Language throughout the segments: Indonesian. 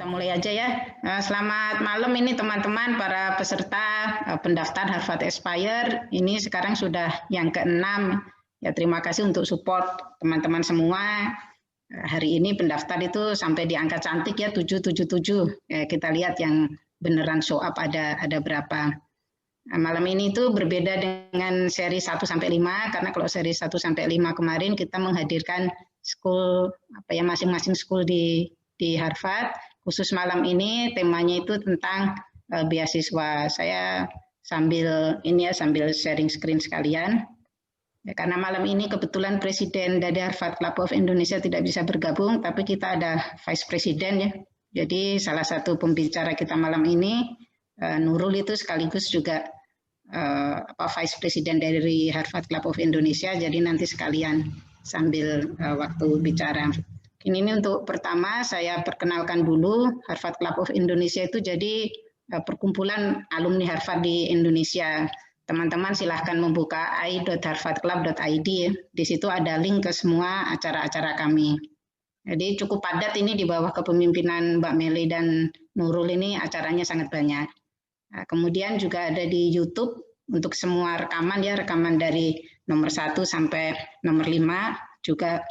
Mulai aja ya. Selamat malam ini teman-teman para peserta pendaftar Harvard Aspire. Ini sekarang sudah yang ke-6. Ya, terima kasih untuk support teman-teman semua. Hari ini pendaftar itu sampai di angka cantik ya 777. Ya, kita lihat yang beneran show up ada berapa. Nah, malam ini itu berbeda dengan seri 1 sampai 5 karena kalau seri 1 sampai 5 kemarin kita menghadirkan school masing-masing school di Harvard. Khusus malam ini temanya itu tentang beasiswa. Saya sambil sharing screen sekalian. Ya, karena malam ini kebetulan Presiden dari Harvard Club of Indonesia tidak bisa bergabung, tapi kita ada Vice President ya. Jadi salah satu pembicara kita malam ini Nurul itu sekaligus juga Vice President dari Harvard Club of Indonesia. Jadi nanti sekalian sambil waktu bicara. Ini untuk pertama saya perkenalkan dulu Harvard Club of Indonesia itu jadi perkumpulan alumni Harvard di Indonesia. Teman-teman silahkan membuka i.harvardclub.id. Di situ ada link ke semua acara-acara kami. Jadi cukup padat ini di bawah kepemimpinan Mbak Meli dan Nurul ini acaranya sangat banyak. Nah, kemudian juga ada di YouTube untuk semua rekaman ya, rekaman dari nomor 1 sampai nomor 5, juga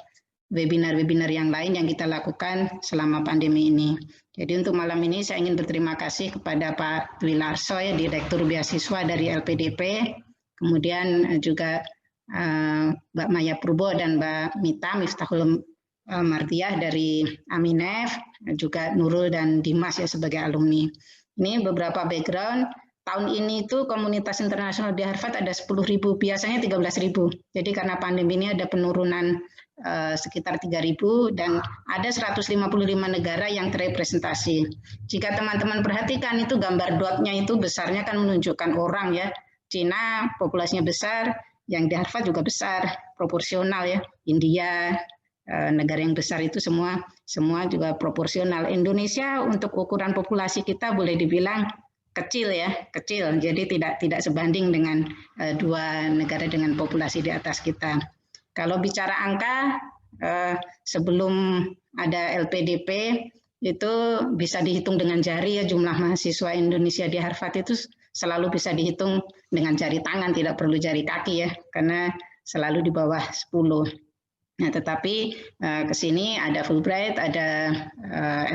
webinar-webinar yang lain yang kita lakukan selama pandemi ini. Jadi untuk malam ini saya ingin berterima kasih kepada Pak Dwi Larso, ya, Direktur Beasiswa dari LPDP, kemudian juga Mbak Maya Purbo dan Mbak Mita Miftahul Mardiah dari Aminef, juga Nurul dan Dimas ya sebagai alumni. Ini beberapa background. Tahun ini itu komunitas internasional di Harvard ada 10.000, biasanya 13.000. Jadi karena pandemi ini ada penurunan sekitar 3.000 dan ada 155 negara yang terrepresentasi. Jika teman-teman perhatikan itu gambar dotnya itu besarnya kan menunjukkan orang ya. Cina populasinya besar, yang di Harvard juga besar, proporsional ya. India, negara yang besar itu semua juga proporsional. Indonesia untuk ukuran populasi kita boleh dibilang kecil ya, kecil. Jadi tidak sebanding dengan dua negara dengan populasi di atas kita. Kalau bicara angka, sebelum ada LPDP itu bisa dihitung dengan jari ya, jumlah mahasiswa Indonesia di Harvard itu selalu bisa dihitung dengan jari tangan, tidak perlu jari kaki ya, karena selalu di bawah 10. Nah, tetapi ke sini ada Fulbright, ada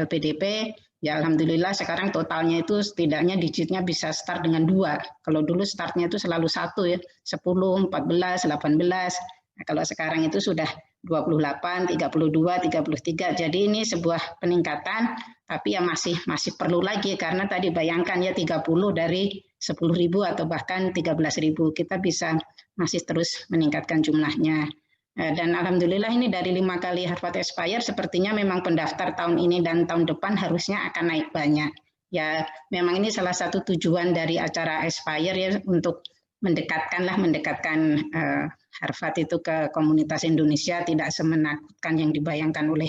LPDP, ya alhamdulillah sekarang totalnya itu setidaknya digitnya bisa start dengan 2. Kalau dulu startnya itu selalu 1 ya, 10, 14, 18. Nah, kalau sekarang itu sudah 28, 32, 33. Jadi ini sebuah peningkatan, tapi ya masih perlu lagi karena tadi bayangkan ya 30 dari 10.000 atau bahkan 13.000. Kita bisa masih terus meningkatkan jumlahnya. Dan alhamdulillah ini dari 5 kali Harvard Aspire sepertinya memang pendaftar tahun ini dan tahun depan harusnya akan naik banyak. Ya memang ini salah satu tujuan dari acara Aspire ya, untuk mendekatkan Harvard itu ke komunitas Indonesia, tidak semenakutkan yang dibayangkan oleh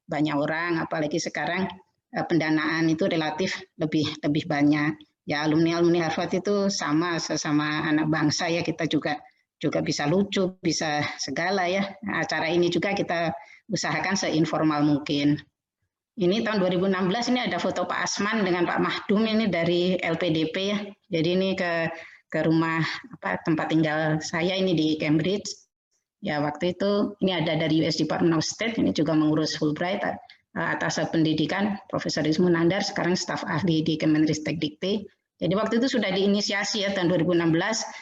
banyak orang, apalagi sekarang pendanaan itu relatif lebih banyak. Ya alumni Harvard itu sesama anak bangsa ya, kita juga bisa lucu, bisa segala ya. Nah, acara ini juga kita usahakan seinformal mungkin. Ini tahun 2016 ini ada foto Pak Asman dengan Pak Mahdum ini dari LPDP ya. Jadi ini ke rumah tempat tinggal saya ini di Cambridge. Ya waktu itu ini ada dari US Department of State, ini juga mengurus Fulbright atas pendidikan Profesor Ismu Nandar, sekarang staf ahli di Kemenristek-Dikti. Jadi waktu itu sudah diinisiasi ya tahun 2016.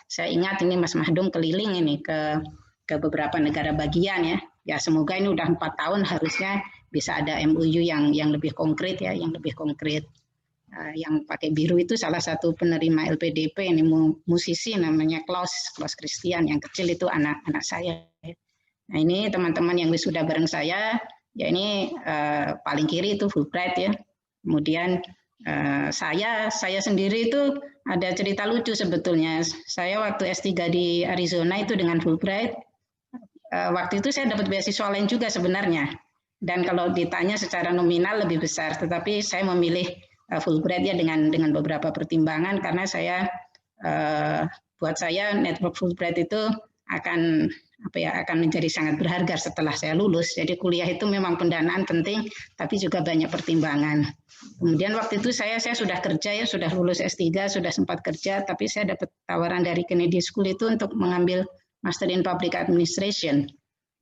Saya ingat ini Mas Mahdum keliling ini ke beberapa negara bagian ya. Ya semoga ini udah 4 tahun harusnya bisa ada MOU yang lebih konkret ya, yang lebih konkret. Yang pakai biru itu salah satu penerima LPDP, ini musisi namanya Klaus Christian, yang kecil itu anak saya. Nah ini teman-teman yang wisuda bareng saya, ya ini paling kiri itu Fulbright ya. Kemudian saya sendiri itu ada cerita lucu sebetulnya. Saya waktu S3 di Arizona itu dengan Fulbright, waktu itu saya dapat beasiswa lain juga sebenarnya. Dan kalau ditanya secara nominal lebih besar, tetapi saya memilih Fulbright ya dengan beberapa pertimbangan karena buat saya network Fulbright itu akan apa ya, akan menjadi sangat berharga setelah saya lulus. Jadi kuliah itu memang pendanaan penting, tapi juga banyak pertimbangan. Kemudian waktu itu saya sudah kerja ya, sudah lulus S3, sudah sempat kerja, tapi saya dapat tawaran dari Kennedy School itu untuk mengambil Master in Public Administration.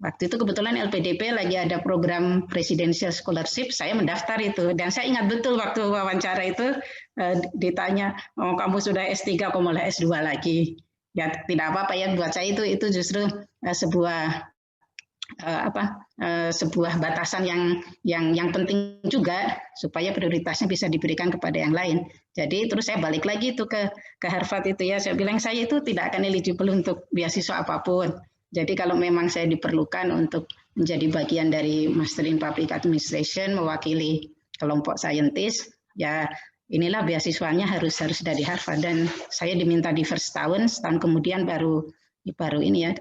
Waktu itu kebetulan LPDP lagi ada program Presidential Scholarship, saya mendaftar itu. Dan saya ingat betul waktu wawancara itu ditanya, oh kamu sudah S3, kok malah S2 lagi. Ya tidak apa-apa ya, buat saya itu justru sebuah sebuah batasan yang penting juga supaya prioritasnya bisa diberikan kepada yang lain. Jadi terus saya balik lagi itu ke Harvard itu ya, saya bilang saya itu tidak akan eligible untuk beasiswa apapun. Jadi kalau memang saya diperlukan untuk menjadi bagian dari Master in Public Administration, mewakili kelompok saintis, ya inilah beasiswanya harus dari Harvard. Dan saya diminta di first tahun, setahun kemudian baru ini ya,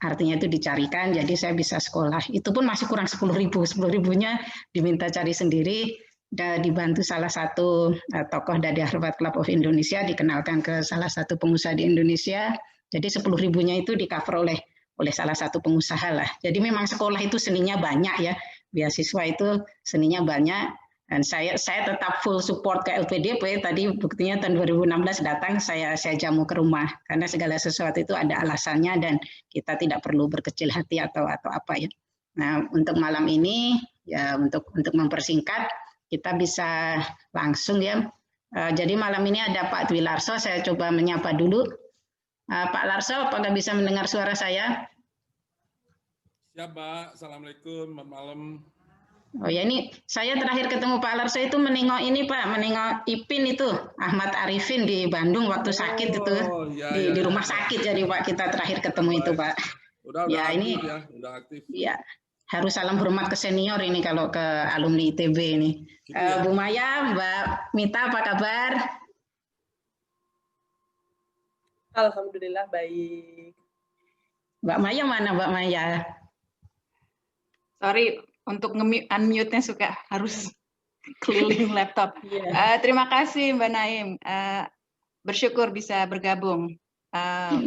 artinya itu dicarikan, jadi saya bisa sekolah. Itu pun masih kurang 10.000, 10.000-nya diminta cari sendiri, dan dibantu salah satu tokoh dari Harvard Club of Indonesia, dikenalkan ke salah satu pengusaha di Indonesia. Jadi 10.000-nya itu di cover oleh salah satu pengusaha lah. Jadi memang sekolah itu seninya banyak ya, beasiswa itu seninya banyak. Dan saya tetap full support ke LPDP. Tadi buktinya tahun 2016 datang saya jamu ke rumah karena segala sesuatu itu ada alasannya dan kita tidak perlu berkecil hati atau apa ya. Nah untuk malam ini ya untuk mempersingkat kita bisa langsung ya. Jadi malam ini ada Pak Dwi Larso, saya coba menyapa dulu. Pak Larso, apakah bisa mendengar suara saya? Siap, Pak. Assalamualaikum, malam. Oh ya, ini saya terakhir ketemu Pak Larso itu menengok ini Pak, menengok Ipin itu, Ahmad Arifin di Bandung waktu sakit itu, di rumah sakit jadi Pak kita terakhir ketemu itu Pak. Udah ya aktif, ini ya, udah aktif. Ya, harus salam hormat ke senior ini kalau ke alumni ITB ini. Gitu ya? Bu Maya, Mbak Mita apa kabar? Alhamdulillah baik. Mbak Maya mana Mbak Maya? Sorry, untuk unmute-nya suka harus keliling laptop. Terima kasih Mbak Naim. Bersyukur bisa bergabung.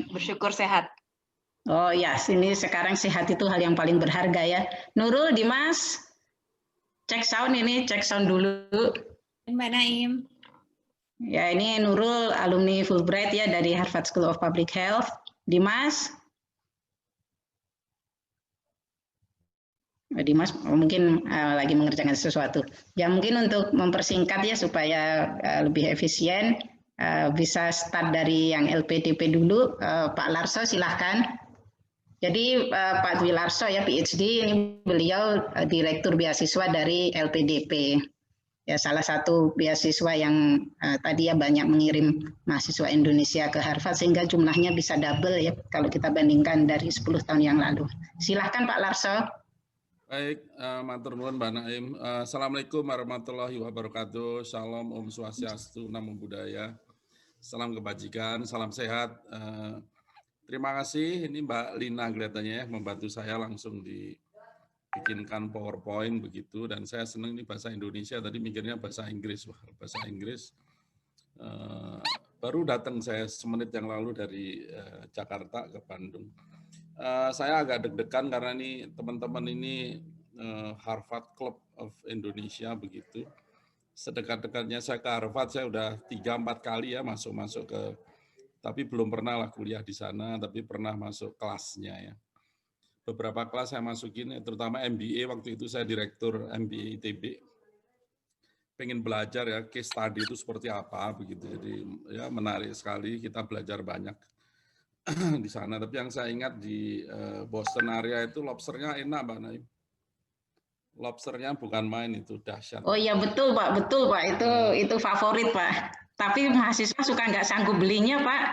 Bersyukur sehat. Oh ya, sini sekarang sehat itu hal yang paling berharga ya. Nurul, Dimas, cek sound ini, cek sound dulu. Mbak Naim. Ya, ini Nurul, alumni Fulbright ya dari Harvard School of Public Health. Dimas? Dimas mungkin lagi mengerjakan sesuatu. Ya mungkin untuk mempersingkat ya supaya lebih efisien, bisa start dari yang LPDP dulu. Pak Larso silahkan. Jadi Pak Dwi Larso ya PhD, ini beliau direktur beasiswa dari LPDP. Ya salah satu beasiswa yang tadi ya banyak mengirim mahasiswa Indonesia ke Harvard sehingga jumlahnya bisa double ya kalau kita bandingkan dari 10 tahun yang lalu. Silahkan Pak Larso. Baik, matur nuwun Mbak Naim. Assalamualaikum warahmatullahi wabarakatuh. Shalom, Om Swastiastu, Namo Buddhaya. Salam kebajikan, salam sehat. Terima kasih. Ini Mbak Lina kelihatannya ya membantu saya langsung dibikinkan PowerPoint begitu. Dan saya senang ini bahasa Indonesia. Tadi mikirnya bahasa Inggris. Wah, bahasa Inggris. Baru datang saya semenit yang lalu dari Jakarta ke Bandung. Saya agak deg-degan karena ini teman-teman ini Harvard Club of Indonesia begitu. Sedekat-dekatnya saya ke Harvard, saya udah 3-4 kali ya masuk ke, tapi belum pernah lah kuliah di sana, tapi pernah masuk kelasnya ya. Beberapa kelas saya masukin, terutama MBA, waktu itu saya direktur MBA ITB. Pengen belajar ya, case study itu seperti apa begitu. Jadi ya menarik sekali, kita belajar banyak di sana. Tapi yang saya ingat di Boston area itu lobsternya enak, Mbak Naim. Lobsternya bukan main, itu dahsyat. Oh iya betul Pak, itu favorit Pak. Tapi mahasiswa suka nggak sanggup belinya Pak.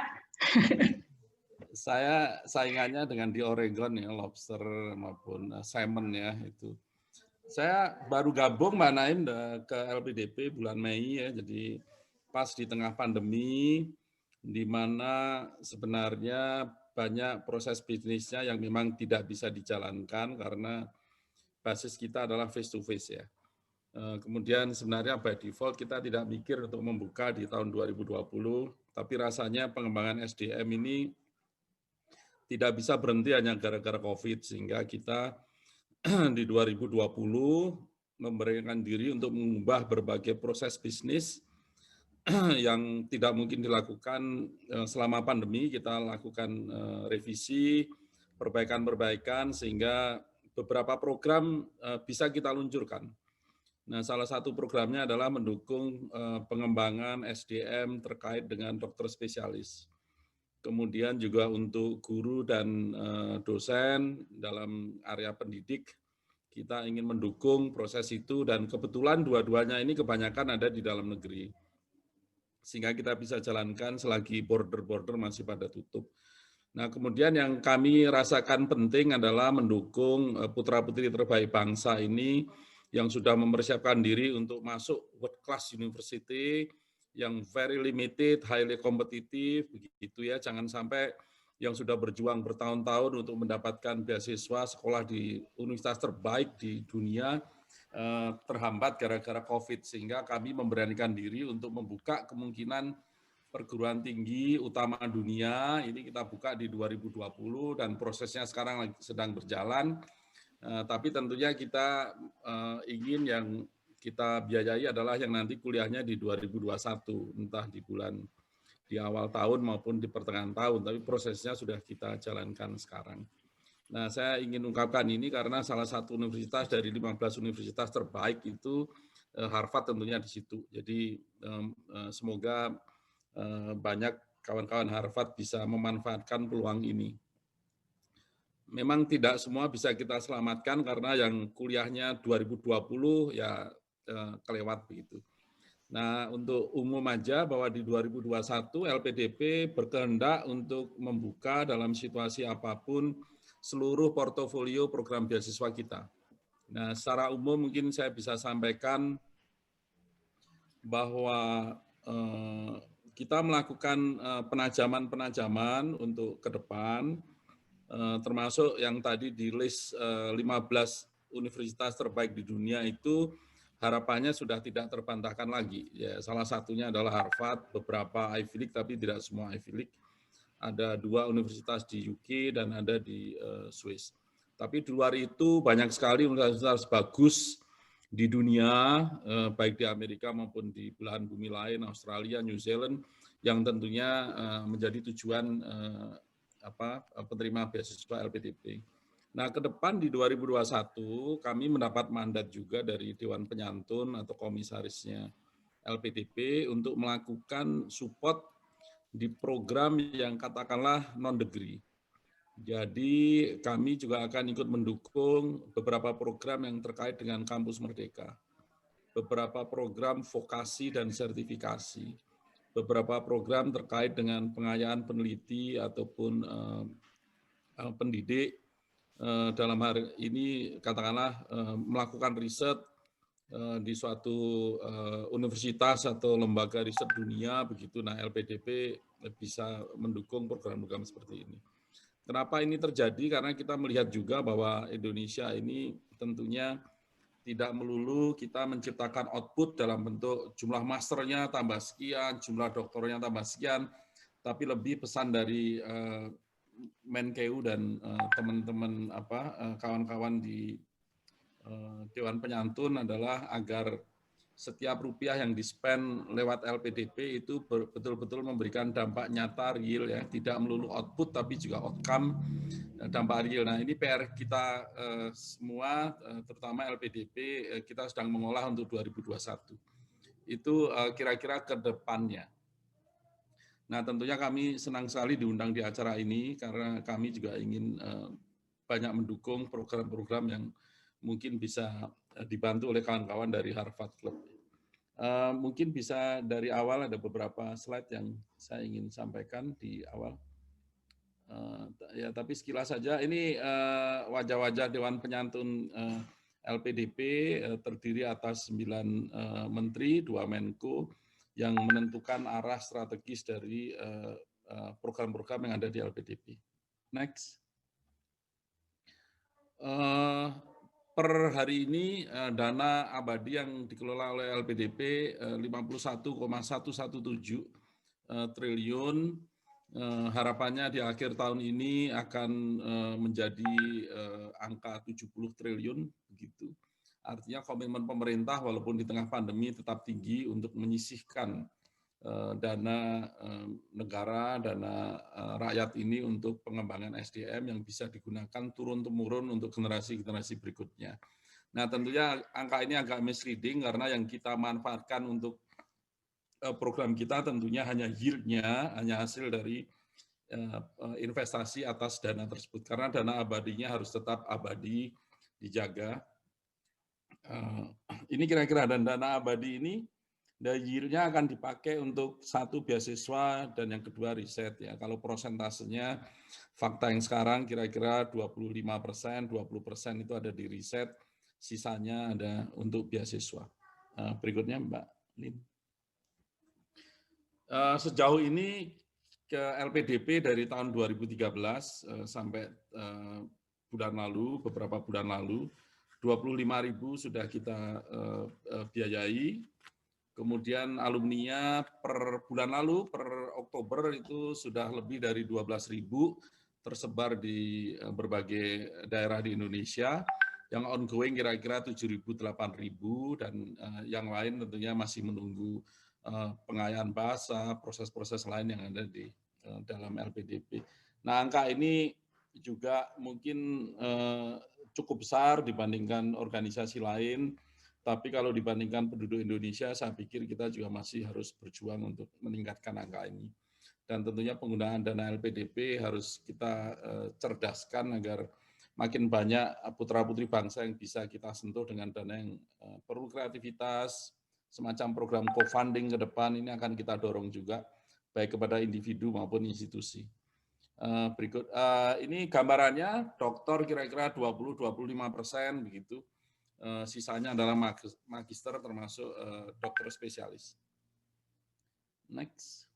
Saya saingannya dengan di Oregon ya, lobster maupun salmon ya itu. Saya baru gabung Mbak Naim ke LPDP bulan Mei ya, jadi pas di tengah pandemi, di mana sebenarnya banyak proses bisnisnya yang memang tidak bisa dijalankan karena basis kita adalah face to face ya. Kemudian sebenarnya by default kita tidak mikir untuk membuka di tahun 2020, tapi rasanya pengembangan SDM ini tidak bisa berhenti hanya gara-gara COVID, sehingga kita di 2020 memberikan diri untuk mengubah berbagai proses bisnis yang tidak mungkin dilakukan selama pandemi. Kita lakukan revisi, perbaikan-perbaikan, sehingga beberapa program bisa kita luncurkan. Nah, salah satu programnya adalah mendukung pengembangan SDM terkait dengan dokter spesialis. Kemudian juga untuk guru dan dosen dalam area pendidik, kita ingin mendukung proses itu, dan kebetulan dua-duanya ini kebanyakan ada di dalam negeri. Sehingga kita bisa jalankan selagi border-border masih pada tutup. Nah, kemudian yang kami rasakan penting adalah mendukung putra-putri terbaik bangsa ini yang sudah mempersiapkan diri untuk masuk world class university, yang very limited, highly kompetitif, begitu ya. Jangan sampai yang sudah berjuang bertahun-tahun untuk mendapatkan beasiswa sekolah di universitas terbaik di dunia terhambat gara-gara COVID, sehingga kami memberanikan diri untuk membuka kemungkinan perguruan tinggi utama dunia. Ini kita buka di 2020 dan prosesnya sekarang sedang berjalan. Tapi tentunya kita ingin yang kita biayai adalah yang nanti kuliahnya di 2021, entah di awal tahun maupun di pertengahan tahun, tapi prosesnya sudah kita jalankan sekarang. Nah, saya ingin ungkapkan ini karena salah satu universitas dari 15 universitas terbaik itu Harvard tentunya di situ. Jadi semoga banyak kawan-kawan Harvard bisa memanfaatkan peluang ini. Memang tidak semua bisa kita selamatkan karena yang kuliahnya 2020 ya kelewat begitu. Nah, untuk umum aja bahwa di 2021 LPDP berkehendak untuk membuka dalam situasi apapun seluruh portofolio program beasiswa kita. Nah, secara umum mungkin saya bisa sampaikan bahwa kita melakukan penajaman-penajaman untuk ke depan, termasuk yang tadi di list 15 universitas terbaik di dunia itu harapannya sudah tidak terbantahkan lagi. Ya, salah satunya adalah Harvard, beberapa Ivy League, tapi tidak semua Ivy League. Ada 2 universitas di UK dan ada di Swiss. Tapi di luar itu banyak sekali universitas bagus di dunia, baik di Amerika maupun di belahan bumi lain, Australia, New Zealand, yang tentunya menjadi tujuan penerima beasiswa LPDP. Nah, ke depan di 2021 kami mendapat mandat juga dari Dewan Penyantun atau komisarisnya LPDP untuk melakukan support di program yang katakanlah non-degree. Jadi kami juga akan ikut mendukung beberapa program yang terkait dengan Kampus Merdeka, beberapa program vokasi dan sertifikasi, beberapa program terkait dengan pengayaan peneliti ataupun pendidik, dalam hari ini katakanlah melakukan riset di suatu universitas atau lembaga riset dunia begitu. Nah, LPDP bisa mendukung program-program seperti ini. Kenapa ini terjadi? Karena kita melihat juga bahwa Indonesia ini tentunya tidak melulu kita menciptakan output dalam bentuk jumlah masternya tambah sekian, jumlah doktornya tambah sekian, tapi lebih pesan dari Menkeu dan teman-teman kawan-kawan di Dewan Penyantun adalah agar setiap rupiah yang di-spend lewat LPDP itu betul-betul memberikan dampak nyata real ya, tidak melulu output tapi juga outcome dampak real. Nah, ini PR kita semua, terutama LPDP, kita sedang mengolah untuk 2021. Itu kira-kira ke depannya. Nah, tentunya kami senang sekali diundang di acara ini karena kami juga ingin banyak mendukung program-program yang mungkin bisa dibantu oleh kawan-kawan dari Harvard Club. Mungkin bisa dari awal ada beberapa slide yang saya ingin sampaikan di awal. Ya, tapi sekilas saja ini wajah-wajah Dewan Penyantun LPDP terdiri atas 9 menteri, 2 Menko, yang menentukan arah strategis dari program-program yang ada di LPDP. Next. Per hari ini dana abadi yang dikelola oleh LPDP 51,117 triliun, harapannya di akhir tahun ini akan menjadi angka 70 triliun begitu. Artinya komitmen pemerintah walaupun di tengah pandemi tetap tinggi untuk menyisihkan dana negara, dana rakyat ini untuk pengembangan SDM yang bisa digunakan turun-temurun untuk generasi-generasi berikutnya. Nah, tentunya angka ini agak misleading karena yang kita manfaatkan untuk program kita tentunya hanya yield-nya, hanya hasil dari investasi atas dana tersebut. Karena dana abadinya harus tetap abadi, dijaga. Ini kira-kira, dan dana abadi ini, yield-nya akan dipakai untuk satu beasiswa dan yang kedua riset ya. Kalau prosentasenya fakta yang sekarang kira-kira 25%, 20% itu ada di riset, sisanya ada untuk beasiswa. Berikutnya Mbak Lin. Sejauh ini ke LPDP dari tahun 2013 sampai bulan lalu, beberapa bulan lalu, 25.000 sudah kita biayai. Kemudian alumninya per bulan lalu, per Oktober itu sudah lebih dari 12.000 tersebar di berbagai daerah di Indonesia. Yang ongoing kira-kira 7.000, 8.000, dan yang lain tentunya masih menunggu pengayaan bahasa, proses-proses lain yang ada di dalam LPDP. Nah, angka ini juga mungkin cukup besar dibandingkan organisasi lain, tapi kalau dibandingkan penduduk Indonesia, saya pikir kita juga masih harus berjuang untuk meningkatkan angka ini. Dan tentunya penggunaan dana LPDP harus kita cerdaskan agar makin banyak putra-putri bangsa yang bisa kita sentuh dengan dana yang perlu kreativitas, semacam program co-funding ke depan ini akan kita dorong juga, baik kepada individu maupun institusi. Berikut, ini gambarannya, doktor kira-kira 20-25% begitu, sisanya adalah magister termasuk dokter spesialis. Next.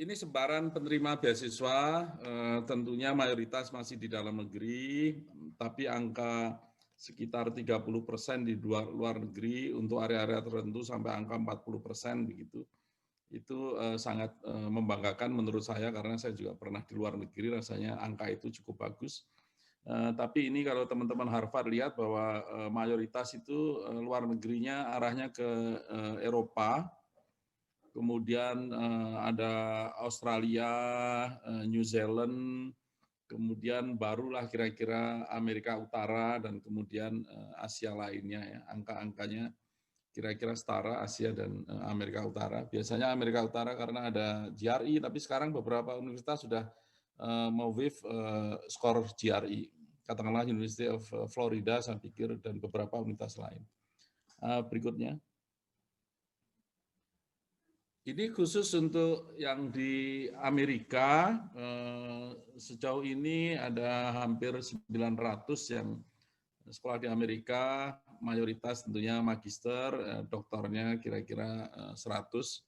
Ini sebaran penerima beasiswa, tentunya mayoritas masih di dalam negeri, tapi angka sekitar 30% di luar negeri, untuk area-area tertentu sampai angka 40% begitu. Itu sangat membanggakan menurut saya, karena saya juga pernah di luar negeri, rasanya angka itu cukup bagus. Tapi ini kalau teman-teman Harvard lihat bahwa mayoritas itu luar negerinya arahnya ke Eropa, kemudian ada Australia, New Zealand, kemudian barulah kira-kira Amerika Utara, dan kemudian Asia lainnya ya. Angka-angkanya kira-kira setara Asia dan Amerika Utara. Biasanya Amerika Utara karena ada GRE, tapi sekarang beberapa universitas sudah mau waive skor GRE. Katakanlah University of Florida saya pikir, dan beberapa universitas lain. Berikutnya. Ini khusus untuk yang di Amerika, sejauh ini ada hampir 900 yang sekolah di Amerika, mayoritas tentunya magister, doktornya kira-kira 100.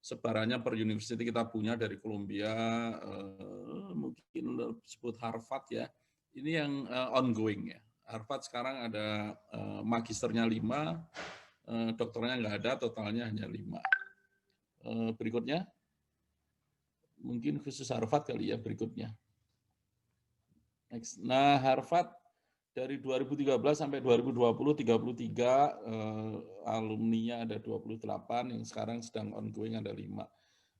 Sebarannya per university kita punya dari Columbia, mungkin disebut Harvard ya, ini yang ongoing ya. Harvard sekarang ada magisternya 5, dokternya nggak ada, totalnya hanya 5. Berikutnya, mungkin khusus Harvard kali ya berikutnya. Next. Nah, Harvard dari 2013 sampai 2020, 33 alumninya ada 28, yang sekarang sedang ongoing ada 5.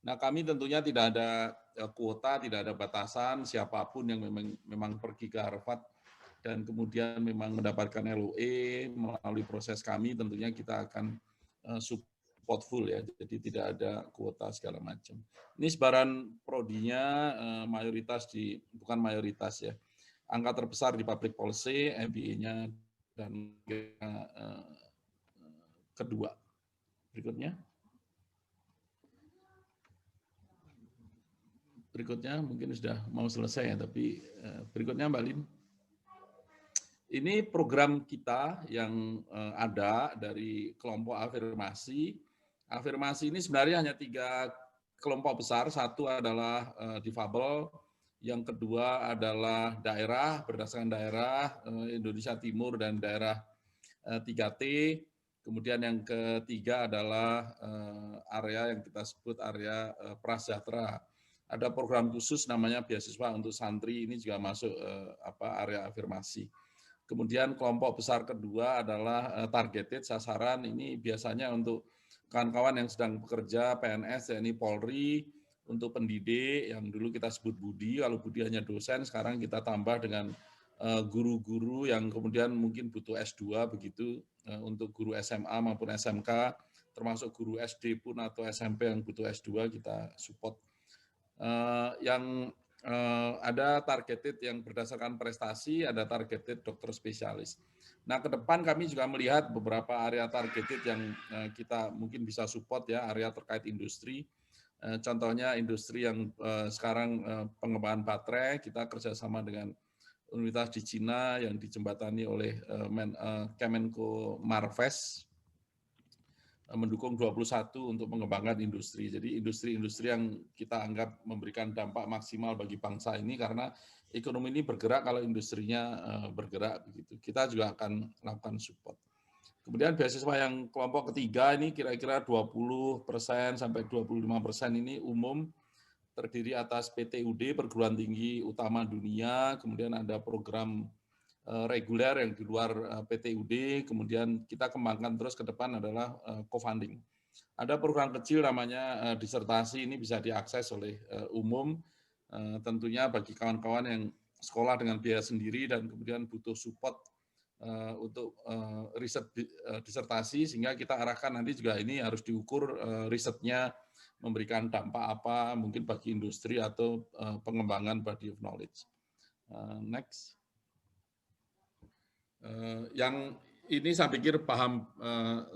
Nah, kami tentunya tidak ada kuota, tidak ada batasan, siapapun yang memang pergi ke Harvard dan kemudian memang mendapatkan LOE melalui proses kami, tentunya kita akan support full ya, jadi tidak ada kuota segala macam. Ini sebaran prodinya mayoritas bukan mayoritas ya, angka terbesar di public policy, MBA-nya, dan kedua. Berikutnya. Berikutnya mungkin sudah mau selesai ya, tapi berikutnya Mbak Lin. Ini program kita yang ada dari kelompok afirmasi. Afirmasi ini sebenarnya hanya 3 kelompok besar. Satu adalah difabel, yang kedua adalah daerah, berdasarkan daerah Indonesia Timur dan daerah 3T. Kemudian yang ketiga adalah area yang kita sebut area prasejahtera. Ada program khusus namanya beasiswa untuk santri, ini juga masuk area afirmasi. Kemudian kelompok besar kedua adalah targeted sasaran, ini biasanya untuk kawan-kawan yang sedang bekerja PNS, TNI, Polri, untuk pendidik yang dulu kita sebut Budi, kalau Budi hanya dosen, sekarang kita tambah dengan guru-guru yang kemudian mungkin butuh S2 begitu, untuk guru SMA maupun SMK, termasuk guru SD pun atau SMP yang butuh S2 kita support. Yang ada targeted yang berdasarkan prestasi, ada targeted dokter spesialis. Nah, ke depan kami juga melihat beberapa area targeted yang kita mungkin bisa support ya, area terkait industri. Contohnya industri yang sekarang pengembangan baterai, kita kerjasama dengan universitas di Cina yang dijembatani oleh Kemenko Marves, mendukung 21 untuk mengembangkan industri. Jadi industri-industri yang kita anggap memberikan dampak maksimal bagi bangsa ini, karena ekonomi ini bergerak kalau industrinya bergerak begitu. Kita juga akan lakukan support. Kemudian beasiswa yang kelompok ketiga ini kira-kira 20% sampai 25% ini umum, terdiri atas PTUD, perguruan tinggi utama dunia, kemudian ada program reguler yang di luar PTUD, kemudian kita kembangkan terus ke depan adalah co-funding. Ada program kecil namanya disertasi, ini bisa diakses oleh umum, tentunya bagi kawan-kawan yang sekolah dengan biaya sendiri dan kemudian butuh support untuk riset disertasi, sehingga kita arahkan nanti juga ini harus diukur risetnya memberikan dampak apa mungkin bagi industri atau pengembangan body of knowledge. Next. Yang ini saya pikir paham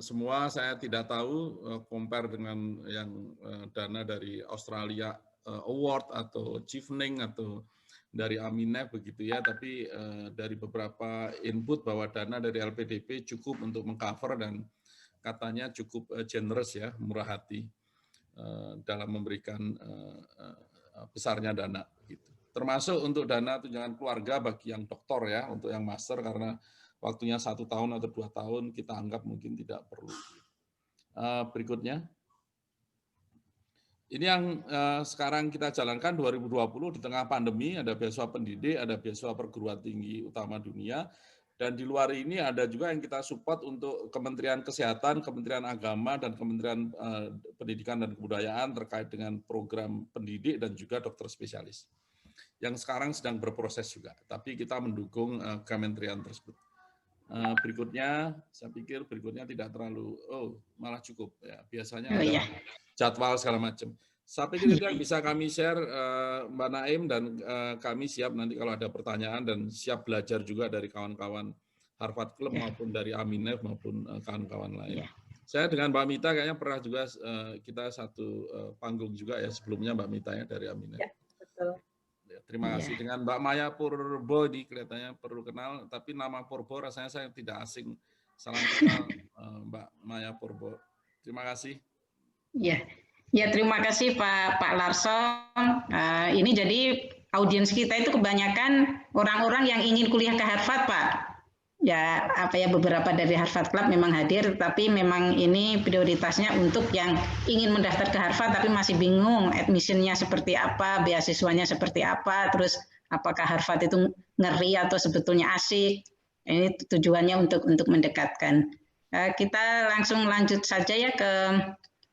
semua, saya tidak tahu compare dengan yang dana dari Australia Award atau Chevening atau dari Aminef begitu ya, tapi dari beberapa input bahwa dana dari LPDP cukup untuk mengcover dan katanya cukup generous ya, murah hati dalam memberikan besarnya dana gitu. Termasuk untuk dana tunjangan keluarga bagi yang doktor ya, untuk yang master karena waktunya 1 tahun atau 2 tahun kita anggap mungkin tidak perlu. Berikutnya. Ini yang sekarang kita jalankan 2020 di tengah pandemi, ada beasiswa pendidik, ada beasiswa perguruan tinggi utama dunia, dan di luar ini ada juga yang kita support untuk Kementerian Kesehatan, Kementerian Agama, dan Kementerian Pendidikan dan Kebudayaan terkait dengan program pendidik dan juga dokter spesialis. Yang sekarang sedang berproses juga, tapi kita mendukung kementerian tersebut. Berikutnya, saya pikir berikutnya tidak terlalu, malah cukup. Ya, biasanya ada jadwal segala macam. Saya pikir itu yang bisa kami share, Mbak Naim, dan kami siap nanti kalau ada pertanyaan dan siap belajar juga dari kawan-kawan Harvard Club maupun dari Aminef maupun kawan-kawan lain. Saya dengan Mbak Mita kayaknya pernah juga kita satu panggung juga ya sebelumnya, Mbak Mita ya dari Aminef. Ya, betul. Terima kasih. Dengan Mbak Maya Purbo di kelihatannya perlu kenal, tapi nama Purbo rasanya saya tidak asing. Salam kenal Mbak Maya Purbo. Terima kasih. Ya, terima kasih Pak Larson. Ini jadi audiens kita itu kebanyakan orang-orang yang ingin kuliah ke Harvard, Pak. Ya, beberapa dari Harvard Club memang hadir, tapi memang ini prioritasnya untuk yang ingin mendaftar ke Harvard tapi masih bingung admission-nya seperti apa, beasiswanya seperti apa, terus apakah Harvard itu ngeri atau sebetulnya asik. Ini tujuannya untuk mendekatkan. Kita langsung lanjut saja ya ke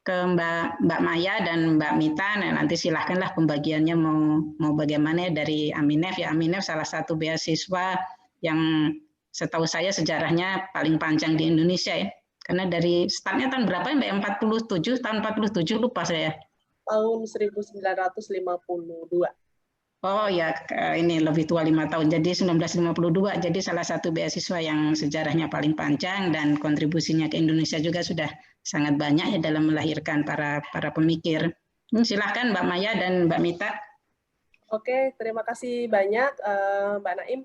Mbak Maya dan Mbak Mita. Nah, nanti silahkanlah pembagiannya mau bagaimana dari Aminef. Ya, Aminef salah satu beasiswa yang setahu saya sejarahnya paling panjang di Indonesia ya. Karena dari startnya tahun berapa ya Mbak? tahun 47 lupa saya. Tahun 1952. Oh ya, ini lebih tua 5 tahun. Jadi 1952. Jadi salah satu beasiswa yang sejarahnya paling panjang dan kontribusinya ke Indonesia juga sudah sangat banyak ya dalam melahirkan para pemikir. Silahkan Mbak Maya dan Mbak Mita. Oke, terima kasih banyak Mbak Naim.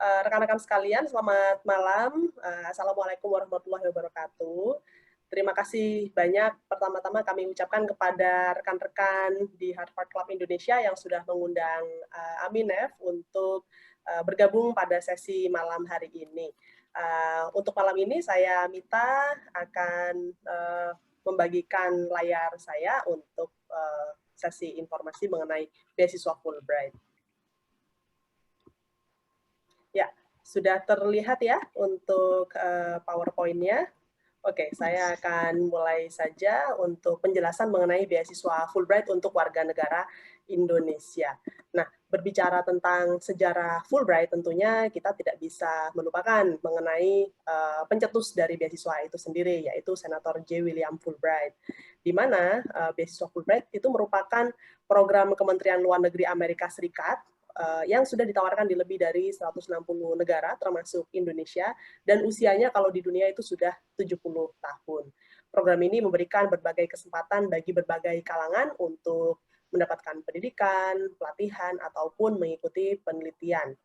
Rekan-rekan sekalian, selamat malam. Assalamualaikum warahmatullahi wabarakatuh. Terima kasih banyak pertama-tama kami ucapkan kepada rekan-rekan di Harvard Club Indonesia yang sudah mengundang Aminef untuk bergabung pada sesi malam hari ini. Untuk malam ini saya Mita akan membagikan layar saya untuk sesi informasi mengenai beasiswa Fulbright. Ya, sudah terlihat ya untuk PowerPoint-nya. Oke, saya akan mulai saja untuk penjelasan mengenai beasiswa Fulbright untuk warga negara Indonesia. Nah, berbicara tentang sejarah Fulbright, tentunya kita tidak bisa melupakan mengenai pencetus dari beasiswa itu sendiri, yaitu Senator J. William Fulbright, di mana beasiswa Fulbright itu merupakan program Kementerian Luar Negeri Amerika Serikat yang sudah ditawarkan di lebih dari 160 negara, termasuk Indonesia, dan usianya kalau di dunia itu sudah 70 tahun. Program ini memberikan berbagai kesempatan bagi berbagai kalangan untuk mendapatkan pendidikan, pelatihan, ataupun mengikuti penelitian.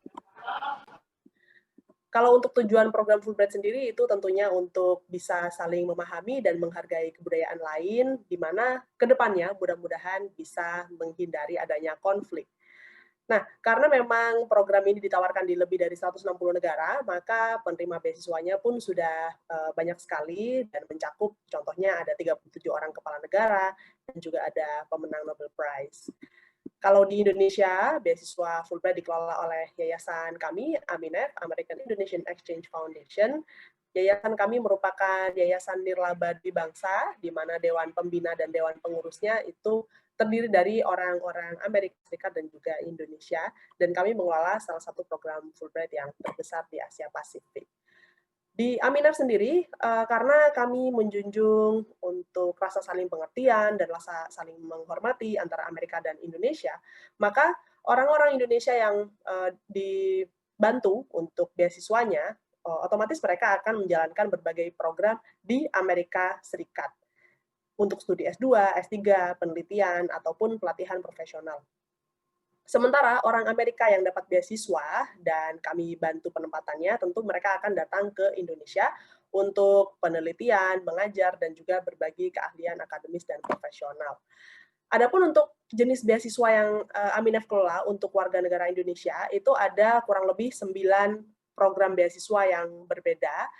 Kalau untuk tujuan program Fulbright sendiri itu tentunya untuk bisa saling memahami dan menghargai kebudayaan lain, di mana kedepannya mudah-mudahan bisa menghindari adanya konflik. Nah, karena memang program ini ditawarkan di lebih dari 160 negara, maka penerima beasiswanya pun sudah banyak sekali dan mencakup, contohnya ada 37 orang kepala negara, dan juga ada pemenang Nobel Prize. Kalau di Indonesia, beasiswa Fulbright dikelola oleh yayasan kami, AMINEF, American Indonesian Exchange Foundation. Yayasan kami merupakan yayasan nirlaba bangsa, di mana Dewan Pembina dan Dewan Pengurusnya itu terdiri dari orang-orang Amerika Serikat dan juga Indonesia, dan kami mengelola salah satu program Fulbright yang terbesar di Asia Pasifik. Di AMINEF sendiri, karena kami menjunjung untuk rasa saling pengertian dan rasa saling menghormati antara Amerika dan Indonesia, maka orang-orang Indonesia yang dibantu untuk beasiswanya, otomatis mereka akan menjalankan berbagai program di Amerika Serikat untuk studi S2, S3, penelitian, ataupun pelatihan profesional. Sementara orang Amerika yang dapat beasiswa dan kami bantu penempatannya, tentu mereka akan datang ke Indonesia untuk penelitian, mengajar, dan juga berbagi keahlian akademis dan profesional. Adapun untuk jenis beasiswa yang AMINEF kelola untuk warga negara Indonesia, itu ada kurang lebih 9 program beasiswa yang berbeda,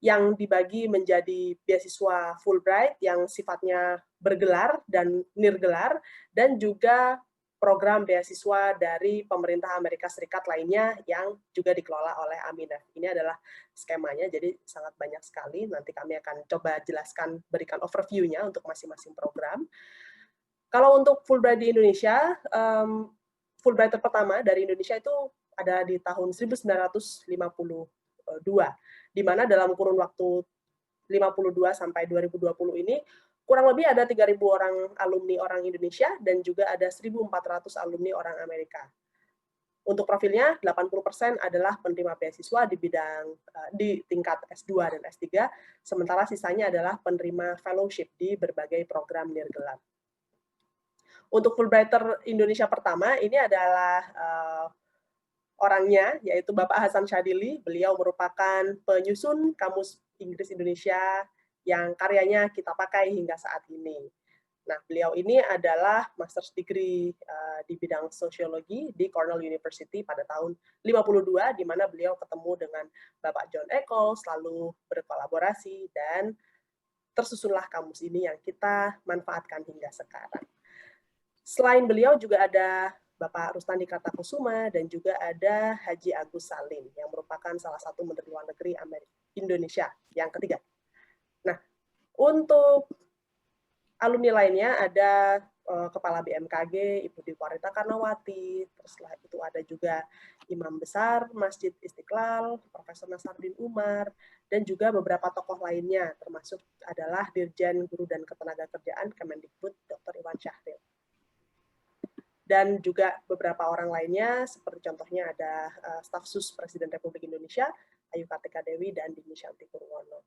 yang dibagi menjadi beasiswa Fulbright yang sifatnya bergelar dan nirgelar, dan juga program beasiswa dari pemerintah Amerika Serikat lainnya yang juga dikelola oleh AMINEF. Ini adalah skemanya, jadi sangat banyak sekali. Nanti kami akan coba jelaskan, berikan overview-nya untuk masing-masing program. Kalau untuk Fulbright di Indonesia, Fulbright pertama dari Indonesia itu ada di tahun 1952. Di mana dalam kurun waktu 52 sampai 2020 ini, kurang lebih ada 3.000 orang alumni orang Indonesia dan juga ada 1.400 alumni orang Amerika. Untuk profilnya, 80% adalah penerima beasiswa di bidang di tingkat S2 dan S3, sementara sisanya adalah penerima fellowship di berbagai program nirgelar. Untuk Fulbrighter Indonesia pertama, ini adalah orangnya, yaitu Bapak Hasan Syadili. Beliau merupakan penyusun Kamus Inggris Indonesia yang karyanya kita pakai hingga saat ini. Nah, beliau ini adalah master's degree di bidang sosiologi di Cornell University pada tahun 52, di mana beliau ketemu dengan Bapak John Eccles, lalu berkolaborasi, dan tersusunlah kamus ini yang kita manfaatkan hingga sekarang. Selain beliau juga ada Bapak Rustandi Kartakusuma, dan juga ada Haji Agus Salim, yang merupakan salah satu Menteri Luar Negeri Indonesia yang ketiga. Nah, untuk alumni lainnya ada Kepala BMKG, Ibu Dwi Karnawati, terus setelah itu ada juga Imam Besar Masjid Istiqlal, Profesor Nasardin Umar, dan juga beberapa tokoh lainnya, termasuk adalah Dirjen Guru dan Ketenagakerjaan Kemendikbud, Dr. Iwan Syahril. Dan juga beberapa orang lainnya, seperti contohnya ada staf sus Presiden Republik Indonesia, Ayu Kartika Dewi, dan Dini Shanti Purwono.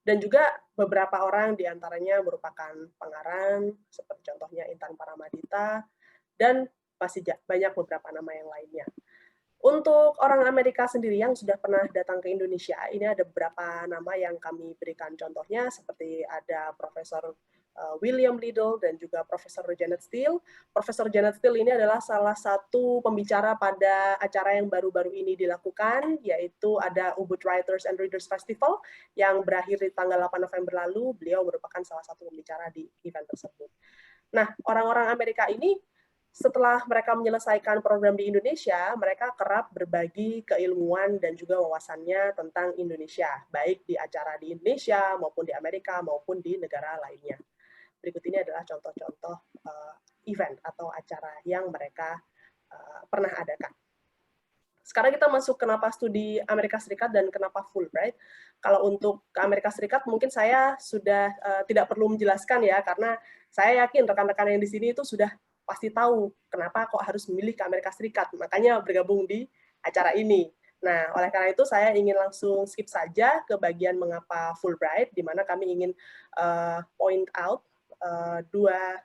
Dan juga beberapa orang diantaranya merupakan pengarang, seperti contohnya Intan Paramadita, dan masih banyak beberapa nama yang lainnya. Untuk orang Amerika sendiri yang sudah pernah datang ke Indonesia, ini ada beberapa nama yang kami berikan contohnya, seperti ada Profesor William Liddell dan juga Profesor Janet Steele. Profesor Janet Steele ini adalah salah satu pembicara pada acara yang baru-baru ini dilakukan, yaitu ada Ubud Writers and Readers Festival yang berakhir di tanggal 8 November lalu. Beliau merupakan salah satu pembicara di event tersebut. Nah, orang-orang Amerika ini setelah mereka menyelesaikan program di Indonesia, mereka kerap berbagi keilmuan dan juga wawasannya tentang Indonesia, baik di acara di Indonesia, maupun di Amerika, maupun di negara lainnya. Berikut ini adalah contoh-contoh event atau acara yang mereka pernah adakan. Sekarang kita masuk kenapa studi Amerika Serikat dan kenapa Fulbright. Kalau untuk ke Amerika Serikat mungkin saya sudah tidak perlu menjelaskan ya, karena saya yakin rekan-rekan yang di sini itu sudah pasti tahu kenapa kok harus memilih ke Amerika Serikat, makanya bergabung di acara ini. Nah, oleh karena itu saya ingin langsung skip saja ke bagian mengapa Fulbright, di mana kami ingin point out dua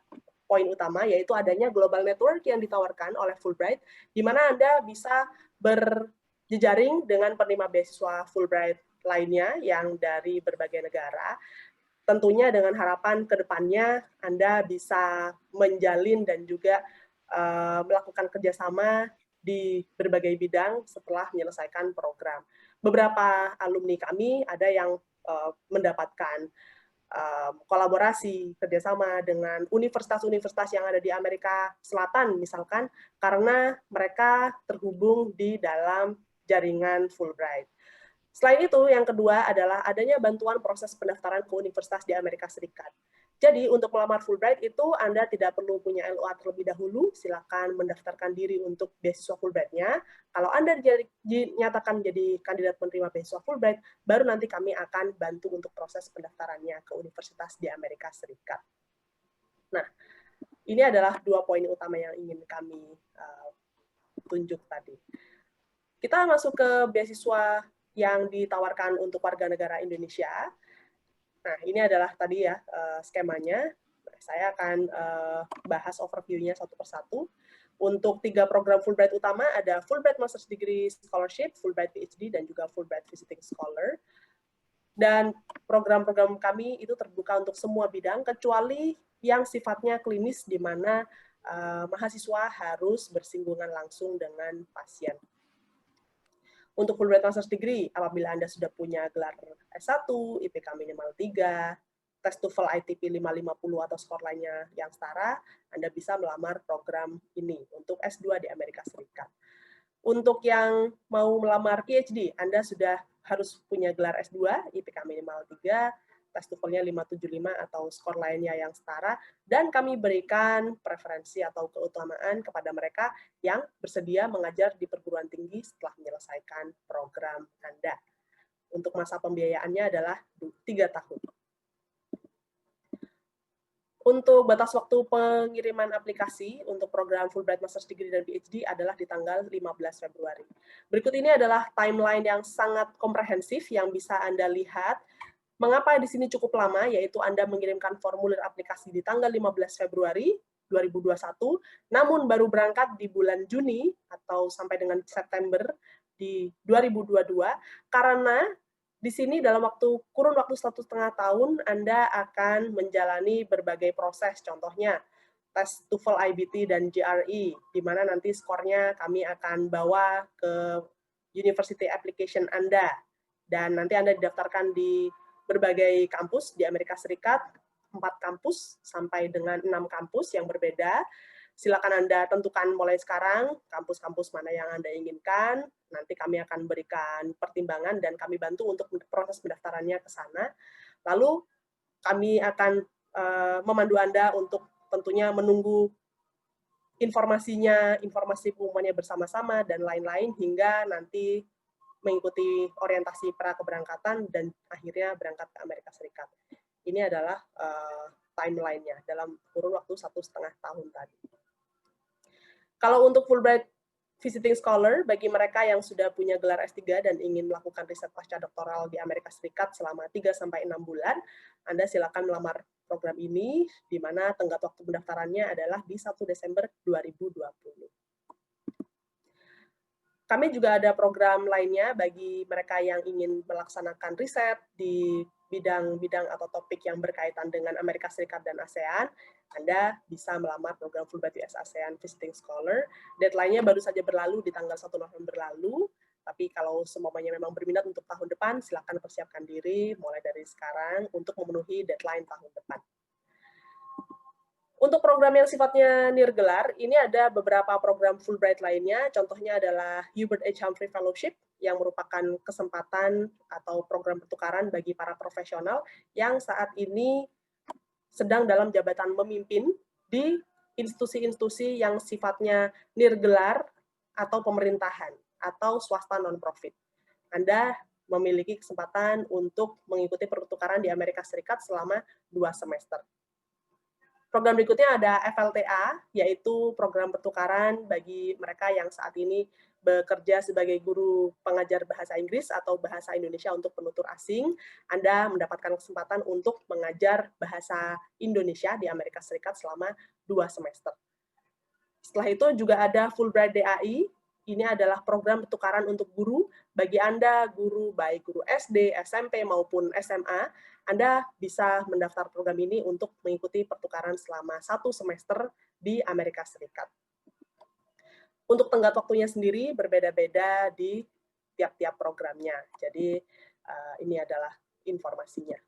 poin utama, yaitu adanya global network yang ditawarkan oleh Fulbright, di mana Anda bisa berjejaring dengan penerima beasiswa Fulbright lainnya yang dari berbagai negara. Tentunya dengan harapan ke depannya Anda bisa menjalin dan juga melakukan kerjasama di berbagai bidang setelah menyelesaikan program. Beberapa alumni kami ada yang mendapatkan kolaborasi, kerjasama dengan universitas-universitas yang ada di Amerika Selatan misalkan, karena mereka terhubung di dalam jaringan Fulbright. Selain itu, yang kedua adalah adanya bantuan proses pendaftaran ke universitas di Amerika Serikat. Jadi, untuk melamar Fulbright itu Anda tidak perlu punya LOA terlebih dahulu, silakan mendaftarkan diri untuk beasiswa Fulbright-nya. Kalau Anda dinyatakan menjadi kandidat penerima beasiswa Fulbright, baru nanti kami akan bantu untuk proses pendaftarannya ke universitas di Amerika Serikat. Nah, ini adalah dua poin utama yang ingin kami tunjuk tadi. Kita masuk ke beasiswa yang ditawarkan untuk warga negara Indonesia. Nah, ini adalah tadi ya skemanya. Saya akan bahas overview-nya satu persatu. Untuk 3 program Fulbright utama ada Fulbright Master's Degree Scholarship, Fulbright PhD, dan juga Fulbright Visiting Scholar. Dan program-program kami itu terbuka untuk semua bidang, kecuali yang sifatnya klinis, di mana mahasiswa harus bersinggungan langsung dengan pasien. Untuk Fulbright Master's Degree, apabila Anda sudah punya gelar S1, IPK minimal 3, tes TOEFL ITP 550 atau skor lainnya yang setara, Anda bisa melamar program ini untuk S2 di Amerika Serikat. Untuk yang mau melamar PhD, Anda sudah harus punya gelar S2, IPK minimal 3, tes TOEFL-nya 575 atau skor lainnya yang setara, dan kami berikan preferensi atau keutamaan kepada mereka yang bersedia mengajar di perguruan tinggi setelah menyelesaikan program Anda. Untuk masa pembiayaannya adalah 3 tahun. Untuk batas waktu pengiriman aplikasi untuk program Fulbright Master's Degree dan PhD adalah di tanggal 15 Februari. Berikut ini adalah timeline yang sangat komprehensif yang bisa Anda lihat. Mengapa di sini cukup lama, yaitu Anda mengirimkan formulir aplikasi di tanggal 15 Februari 2021, namun baru berangkat di bulan Juni atau sampai dengan September di 2022, karena di sini dalam kurun waktu 1,5 tahun, Anda akan menjalani berbagai proses, contohnya tes TOEFL IBT dan GRE, di mana nanti skornya kami akan bawa ke University Application Anda, dan nanti Anda didaftarkan di berbagai kampus di Amerika Serikat, 4 kampus sampai dengan 6 kampus yang berbeda. Silakan Anda tentukan mulai sekarang kampus-kampus mana yang Anda inginkan. Nanti kami akan berikan pertimbangan dan kami bantu untuk proses pendaftarannya ke sana. Lalu kami akan memandu Anda untuk tentunya menunggu informasinya, informasi pengumumannya bersama-sama, dan lain-lain hingga nanti mengikuti orientasi pra-keberangkatan dan akhirnya berangkat ke Amerika Serikat. Ini adalah timeline-nya dalam kurun waktu 1,5 tahun tadi. Kalau untuk Fulbright Visiting Scholar, bagi mereka yang sudah punya gelar S3 dan ingin melakukan riset pasca doktoral di Amerika Serikat selama 3-6 bulan, Anda silakan melamar program ini, di mana tenggat waktu pendaftarannya adalah di 1 Desember 2020. Kami juga ada program lainnya bagi mereka yang ingin melaksanakan riset di bidang-bidang atau topik yang berkaitan dengan Amerika Serikat dan ASEAN. Anda bisa melamar program Fulbright US ASEAN Visiting Scholar. Deadline-nya baru saja berlalu di tanggal 1 November lalu. Tapi kalau semuanya memang berminat untuk tahun depan, silakan persiapkan diri mulai dari sekarang untuk memenuhi deadline tahun depan. Untuk program yang sifatnya nirgelar, ini ada beberapa program Fulbright lainnya. Contohnya adalah Hubert H. Humphrey Fellowship, yang merupakan kesempatan atau program pertukaran bagi para profesional yang saat ini sedang dalam jabatan memimpin di institusi-institusi yang sifatnya nirgelar atau pemerintahan atau swasta non-profit. Anda memiliki kesempatan untuk mengikuti pertukaran di Amerika Serikat selama 2 semester. Program berikutnya ada FLTA, yaitu program pertukaran bagi mereka yang saat ini bekerja sebagai guru pengajar bahasa Inggris atau bahasa Indonesia untuk penutur asing. Anda mendapatkan kesempatan untuk mengajar bahasa Indonesia di Amerika Serikat selama 2 semester. Setelah itu juga ada Fulbright DAI. Ini adalah program pertukaran untuk guru. Bagi Anda, guru baik guru SD, SMP, maupun SMA, Anda bisa mendaftar program ini untuk mengikuti pertukaran selama 1 semester di Amerika Serikat. Untuk tenggat waktunya sendiri berbeda-beda di tiap-tiap programnya. Jadi ini adalah informasinya.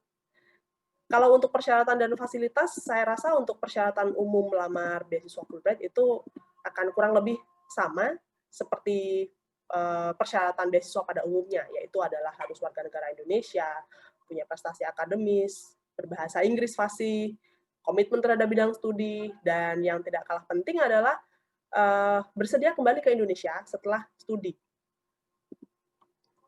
Kalau untuk persyaratan dan fasilitas, saya rasa untuk persyaratan umum melamar beasiswa Fulbright itu akan kurang lebih sama seperti persyaratan beasiswa pada umumnya, yaitu adalah harus warga negara Indonesia, punya prestasi akademis, berbahasa Inggris fasih, komitmen terhadap bidang studi, dan yang tidak kalah penting adalah bersedia kembali ke Indonesia setelah studi.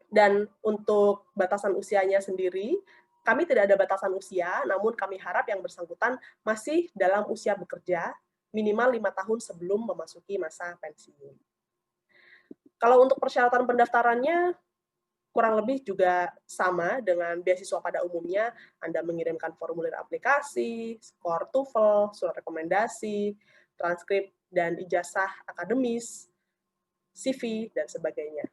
Dan untuk batasan usianya sendiri, kami tidak ada batasan usia, namun kami harap yang bersangkutan masih dalam usia bekerja, minimal 5 tahun sebelum memasuki masa pensiun. Kalau untuk persyaratan pendaftarannya, kurang lebih juga sama dengan beasiswa pada umumnya. Anda mengirimkan formulir aplikasi, skor TOEFL, surat rekomendasi, transkrip dan ijazah akademis, CV, dan sebagainya.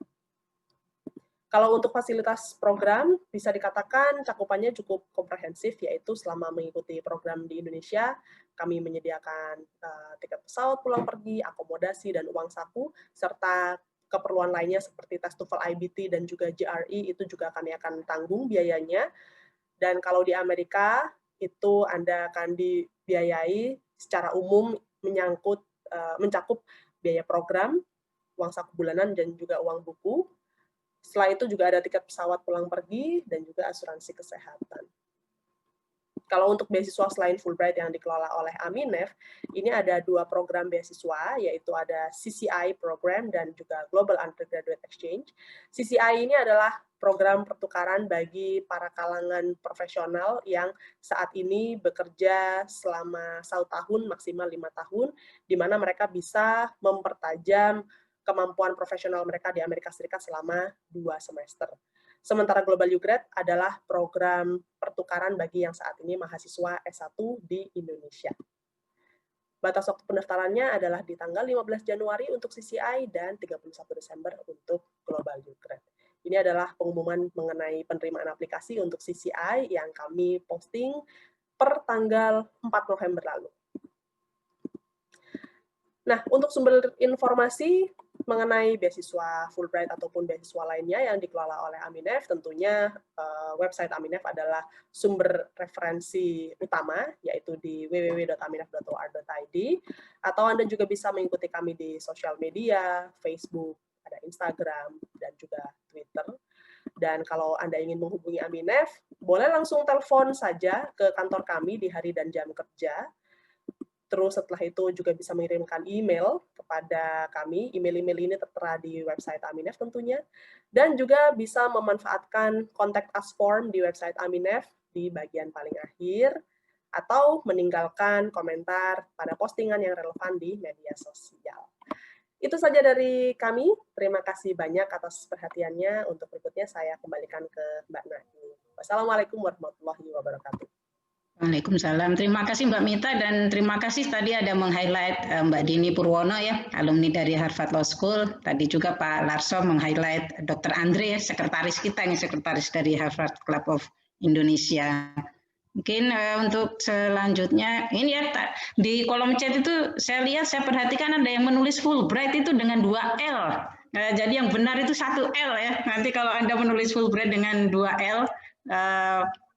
Kalau untuk fasilitas program, bisa dikatakan cakupannya cukup komprehensif, yaitu selama mengikuti program di Indonesia, kami menyediakan tiket pesawat pulang pergi, akomodasi, dan uang saku, serta keperluan lainnya seperti tes TOEFL IBT dan juga GRE, itu juga kami akan tanggung biayanya. Dan kalau di Amerika, itu Anda akan dibiayai secara umum mencakup biaya program, uang saku bulanan, dan juga uang buku. Setelah itu juga ada tiket pesawat pulang pergi, dan juga asuransi kesehatan. Kalau untuk beasiswa selain Fulbright yang dikelola oleh Aminef, ini ada 2 program beasiswa, yaitu ada CCI program dan juga Global Undergraduate Exchange. CCI ini adalah program pertukaran bagi para kalangan profesional yang saat ini bekerja selama 1 tahun, maksimal 5 tahun, di mana mereka bisa mempertajam kemampuan profesional mereka di Amerika Serikat selama 2 semester. Sementara Global U-Grad adalah program pertukaran bagi yang saat ini mahasiswa S1 di Indonesia. Batas waktu pendaftarannya adalah di tanggal 15 Januari untuk CCI dan 31 Desember untuk Global U-Grad. Ini adalah pengumuman mengenai penerimaan aplikasi untuk CCI yang kami posting per tanggal 4 November lalu. Nah, untuk sumber informasi mengenai beasiswa Fulbright ataupun beasiswa lainnya yang dikelola oleh Aminef, tentunya website Aminef adalah sumber referensi utama, yaitu di www.aminef.or.id, atau Anda juga bisa mengikuti kami di sosial media, Facebook, ada Instagram, dan juga Twitter. Dan kalau Anda ingin menghubungi Aminef, boleh langsung telepon saja ke kantor kami di hari dan jam kerja. Terus setelah itu juga bisa mengirimkan email kepada kami. Email-email ini tertera di website Aminef tentunya. Dan juga bisa memanfaatkan contact us form di website Aminef di bagian paling akhir, atau meninggalkan komentar pada postingan yang relevan di media sosial. Itu saja dari kami. Terima kasih banyak atas perhatiannya. Untuk berikutnya saya kembalikan ke Mbak Naim. Wassalamualaikum warahmatullahi wabarakatuh. Waalaikumsalam. Terima kasih Mbak Mita dan terima kasih tadi ada meng-highlight Mbak Dini Purwono ya, alumni dari Harvard Law School. Tadi juga Pak Larso meng-highlight Dr. Andre, sekretaris kita yang sekretaris dari Harvard Club of Indonesia. Mungkin untuk selanjutnya ini ya di kolom chat itu saya lihat, saya perhatikan ada yang menulis Fulbright itu dengan 2 L. Jadi yang benar itu 1 L ya. Nanti kalau Anda menulis Fulbright dengan 2 L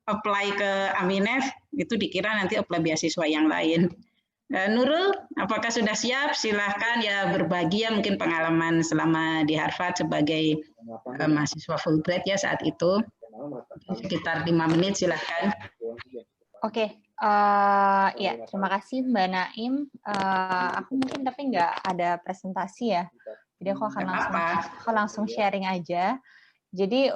apply ke Aminef itu dikira nanti apply beasiswa yang lain. Nurul, apakah sudah siap? Silahkan ya berbagi ya mungkin pengalaman selama di Harvard sebagai mahasiswa Fulbright ya saat itu. Sekitar 5 menit silahkan. Oke, ya terima kasih Mbak Naim. Aku mungkin tapi nggak ada presentasi ya, jadi aku akan langsung sharing aja. Jadi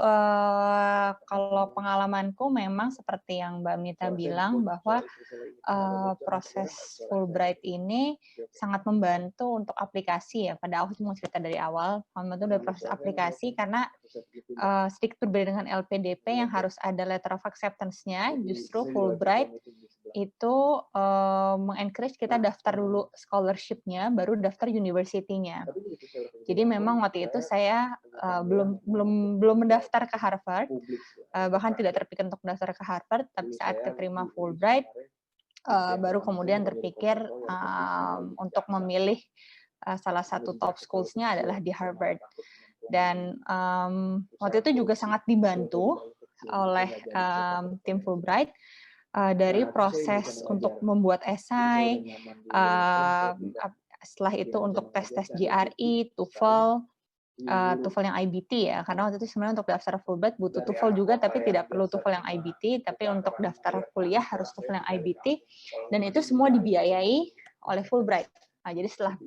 kalau pengalamanku memang seperti yang Mbak Mita bilang bahwa proses Fulbright ini sangat membantu untuk aplikasi ya. Pada aku mau cerita dari awal, membantu dari proses aplikasi karena sedikit berbeda dengan LPDP yang harus ada letter of acceptance-nya. Justru Fulbright itu mengencourage kita daftar dulu scholarship-nya, baru daftar university-nya. Jadi memang waktu itu saya belum mendaftar ke Harvard, bahkan tidak terpikir untuk mendaftar ke Harvard, tapi saat keterima Fulbright, baru kemudian terpikir untuk memilih salah satu top schools-nya adalah di Harvard. Dan waktu itu juga sangat dibantu oleh tim Fulbright dari proses untuk membuat esai, setelah itu untuk tes-tes GRE, TOEFL yang IBT ya, karena waktu itu sebenarnya untuk daftar Fulbright butuh TOEFL juga, tapi tidak perlu TOEFL yang IBT, tapi untuk daftar kuliah harus TOEFL yang IBT, dan itu semua dibiayai oleh Fulbright. Nah, jadi setelah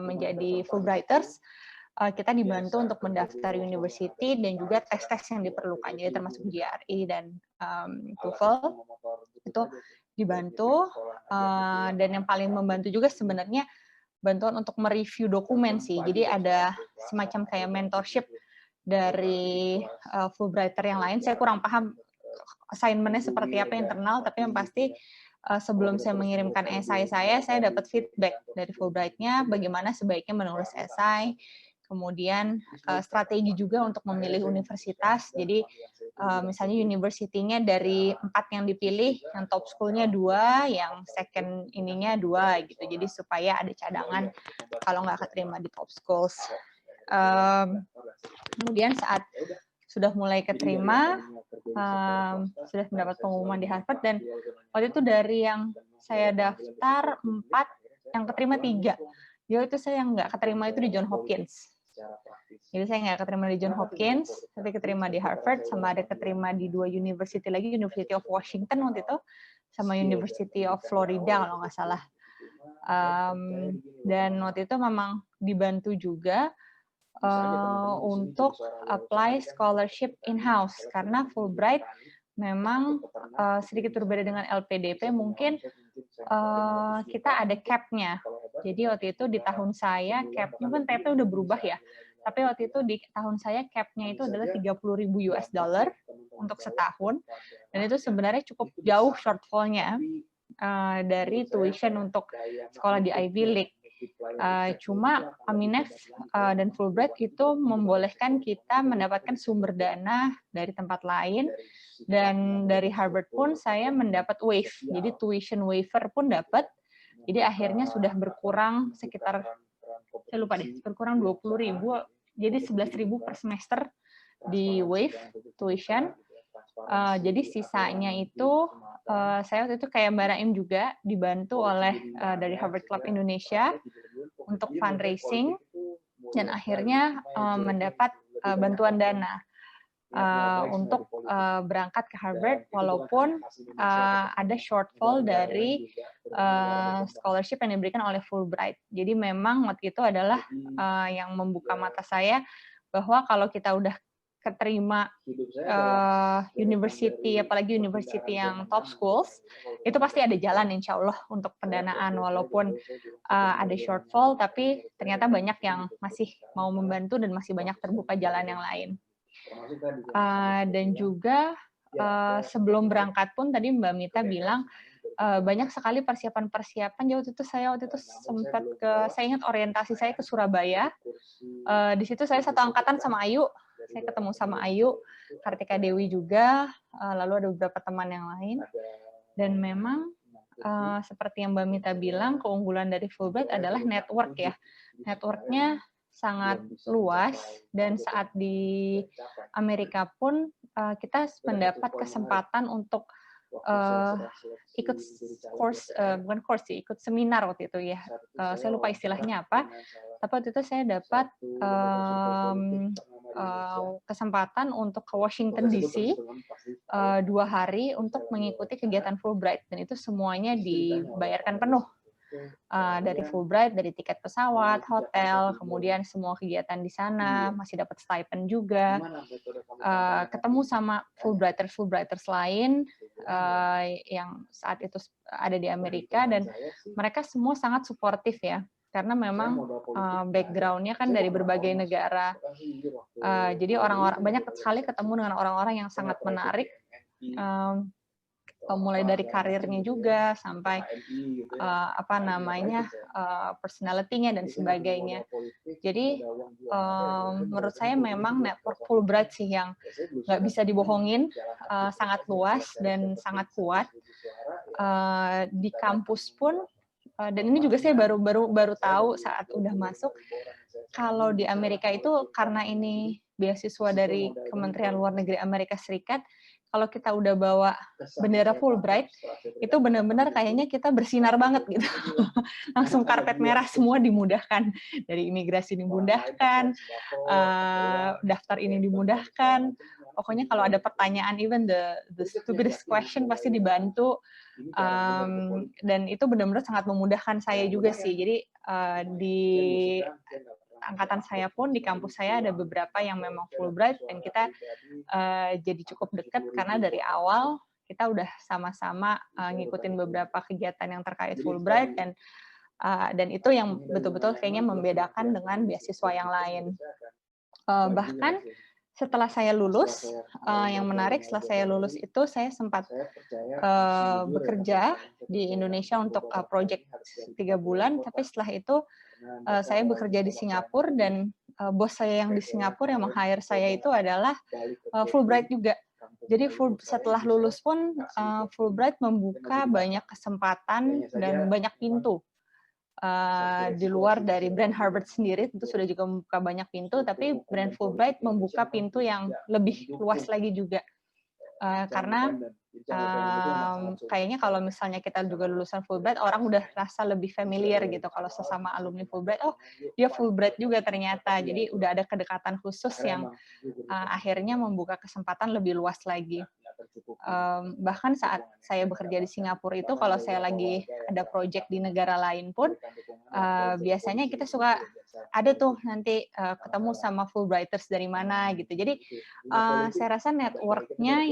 menjadi Fulbrighters, kita dibantu untuk mendaftar university dan juga tes-tes yang diperlukan, jadi termasuk GRE dan TOEFL itu dibantu, dan yang paling membantu juga sebenarnya bantuan untuk mereview dokumen sih. Jadi ada semacam kayak mentorship dari Fulbrighter yang lain. Saya kurang paham assignment-nya seperti apa internal, tapi yang pasti sebelum saya mengirimkan esai saya dapat feedback dari Fulbright-nya bagaimana sebaiknya menulis esai, kemudian strategi juga untuk memilih universitas. Jadi misalnya university-nya dari 4 yang dipilih, yang top school-nya 2, yang second ininya 2 gitu. Jadi supaya ada cadangan kalau nggak keterima di top schools. Kemudian saat sudah mulai keterima, sudah mendapat pengumuman di Harvard, dan waktu itu dari yang saya daftar 4, yang keterima 3. Jadi itu saya yang nggak keterima itu di Johns Hopkins. Jadi saya nggak keterima di Johns Hopkins, tapi keterima di Harvard, sama ada keterima di 2 university lagi, University of Washington waktu itu, sama University of Florida kalau nggak salah. Dan waktu itu memang dibantu juga untuk apply scholarship in-house, karena Fulbright memang sedikit berbeda dengan LPDP, mungkin kita ada cap-nya. Jadi waktu itu di tahun saya cap-nya kan TP udah berubah ya. Tapi waktu itu di tahun saya cap-nya itu adalah $30,000 untuk setahun, dan itu sebenarnya cukup jauh shortfall-nya dari tuition untuk sekolah di Ivy League. Cuma Aminef dan Fulbright itu membolehkan kita mendapatkan sumber dana dari tempat lain, dan dari Harvard pun saya mendapat waive, jadi tuition waiver pun dapat. Jadi akhirnya sudah berkurang sekitar, saya lupa deh, berkurang 20.000, jadi 11.000 per semester di waive tuition. Jadi sisanya itu saya waktu itu kayak Mbak Naim juga dibantu oleh dari Harvard Club Indonesia untuk fundraising, dan akhirnya mendapat bantuan dana untuk berangkat ke Harvard, walaupun ada shortfall dari scholarship yang diberikan oleh Fulbright. Jadi memang waktu itu adalah yang membuka mata saya bahwa kalau kita udah keterima university, apalagi university yang top schools, itu pasti ada jalan insya Allah untuk pendanaan, walaupun ada shortfall, tapi ternyata banyak yang masih mau membantu dan masih banyak terbuka jalan yang lain. Dan juga sebelum berangkat pun tadi Mbak Mita bilang banyak sekali persiapan-persiapan. Saya waktu itu sempat saya ingat orientasi saya ke Surabaya. Di situ saya satu angkatan sama Ayu. Saya ketemu sama Ayu, Kartika Dewi juga, lalu ada beberapa teman yang lain. Dan memang seperti yang Mbak Mita bilang, keunggulan dari Fulbright adalah network ya. Networknya sangat luas, dan saat di Amerika pun kita mendapat kesempatan untuk ikut course, bukan course sih, ikut seminar waktu itu ya. Saya lupa istilahnya apa, tapi waktu itu saya dapat kesempatan untuk ke Washington DC 2 hari untuk mengikuti kegiatan Fulbright, dan itu semuanya dibayarkan penuh. Dari Fulbright, dari tiket pesawat, hotel, kemudian semua kegiatan di sana, masih dapat stipend juga. Ketemu sama Fulbrighters lain yang saat itu ada di Amerika, dan mereka semua sangat suportif ya, karena memang background-nya kan dari berbagai negara. Jadi orang-orang banyak sekali ketemu dengan orang-orang yang sangat menarik. Mulai dari karirnya juga sampai personality-nya dan sebagainya. Jadi menurut saya memang network Fulbright sih yang nggak bisa dibohongin, sangat luas dan sangat kuat. Di kampus pun, dan ini juga saya baru tahu saat udah masuk, kalau di Amerika itu karena ini beasiswa dari Kementerian Luar Negeri Amerika Serikat, kalau kita udah bawa bendera Fulbright, itu benar-benar kayaknya kita bersinar banget gitu. Langsung karpet merah semua dimudahkan. Dari imigrasi dimudahkan, daftar ini dimudahkan. Pokoknya kalau ada pertanyaan, even the stupidest question pasti dibantu. Dan itu benar-benar sangat memudahkan saya juga sih. Jadi di angkatan saya pun di kampus saya ada beberapa yang memang Fulbright, dan kita jadi cukup dekat karena dari awal kita udah sama-sama ngikutin beberapa kegiatan yang terkait Fulbright, dan itu yang betul-betul kayaknya membedakan dengan beasiswa yang lain. Bahkan setelah saya lulus, yang menarik setelah saya lulus itu saya sempat bekerja di Indonesia untuk project 3 bulan, tapi setelah itu saya bekerja di Singapura, dan bos saya yang di Singapura yang meng-hire saya itu adalah Fulbright juga. Jadi setelah lulus pun Fulbright membuka banyak kesempatan dan banyak pintu. Di luar dari brand Harvard sendiri tentu sudah juga membuka banyak pintu, tapi brand Fulbright membuka pintu yang lebih luas lagi juga. Karena kayaknya kalau misalnya kita juga lulusan Fulbright, orang udah rasa lebih familiar gitu kalau sesama alumni Fulbright, oh dia Fulbright juga ternyata, jadi udah ada kedekatan khusus yang akhirnya membuka kesempatan lebih luas lagi. Bahkan saat saya bekerja di Singapura itu, kalau saya lagi ada project di negara lain pun, biasanya kita suka ada tuh nanti ketemu sama Fulbrighters dari mana gitu. Jadi saya rasa network-nya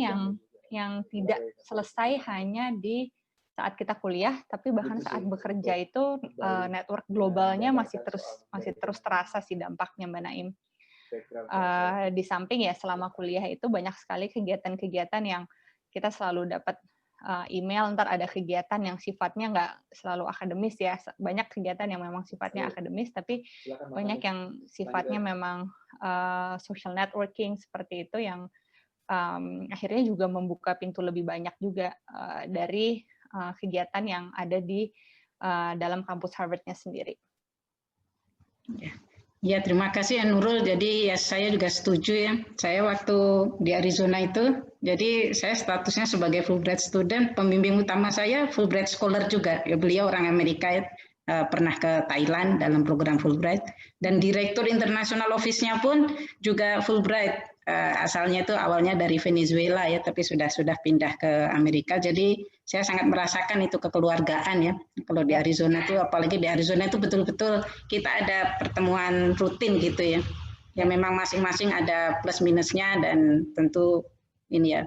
yang tidak selesai hanya di saat kita kuliah, tapi bahkan saat bekerja itu network globalnya masih terus terasa sih dampaknya, Mbak Naim. Di samping ya selama kuliah itu banyak sekali kegiatan-kegiatan yang kita selalu dapat email, ntar ada kegiatan yang sifatnya nggak selalu akademis ya, banyak kegiatan yang memang sifatnya akademis, tapi banyak yang sifatnya memang social networking seperti itu yang akhirnya juga membuka pintu lebih banyak juga dari kegiatan yang ada di dalam kampus Harvard-nya sendiri. Ya, terima kasih Nurul. Jadi ya saya juga setuju ya. Saya waktu di Arizona itu, jadi saya statusnya sebagai Fulbright student, pembimbing utama saya Fulbright scholar juga. Ya, beliau orang Amerika ya, pernah ke Thailand dalam program Fulbright, dan direktur international office-nya pun juga Fulbright. Asalnya itu awalnya dari Venezuela ya, tapi sudah pindah ke Amerika. Jadi saya sangat merasakan itu kekeluargaan ya. Kalau di Arizona itu, apalagi di Arizona itu betul-betul kita ada pertemuan rutin gitu ya. Ya memang masing-masing ada plus minusnya, dan tentu ini ya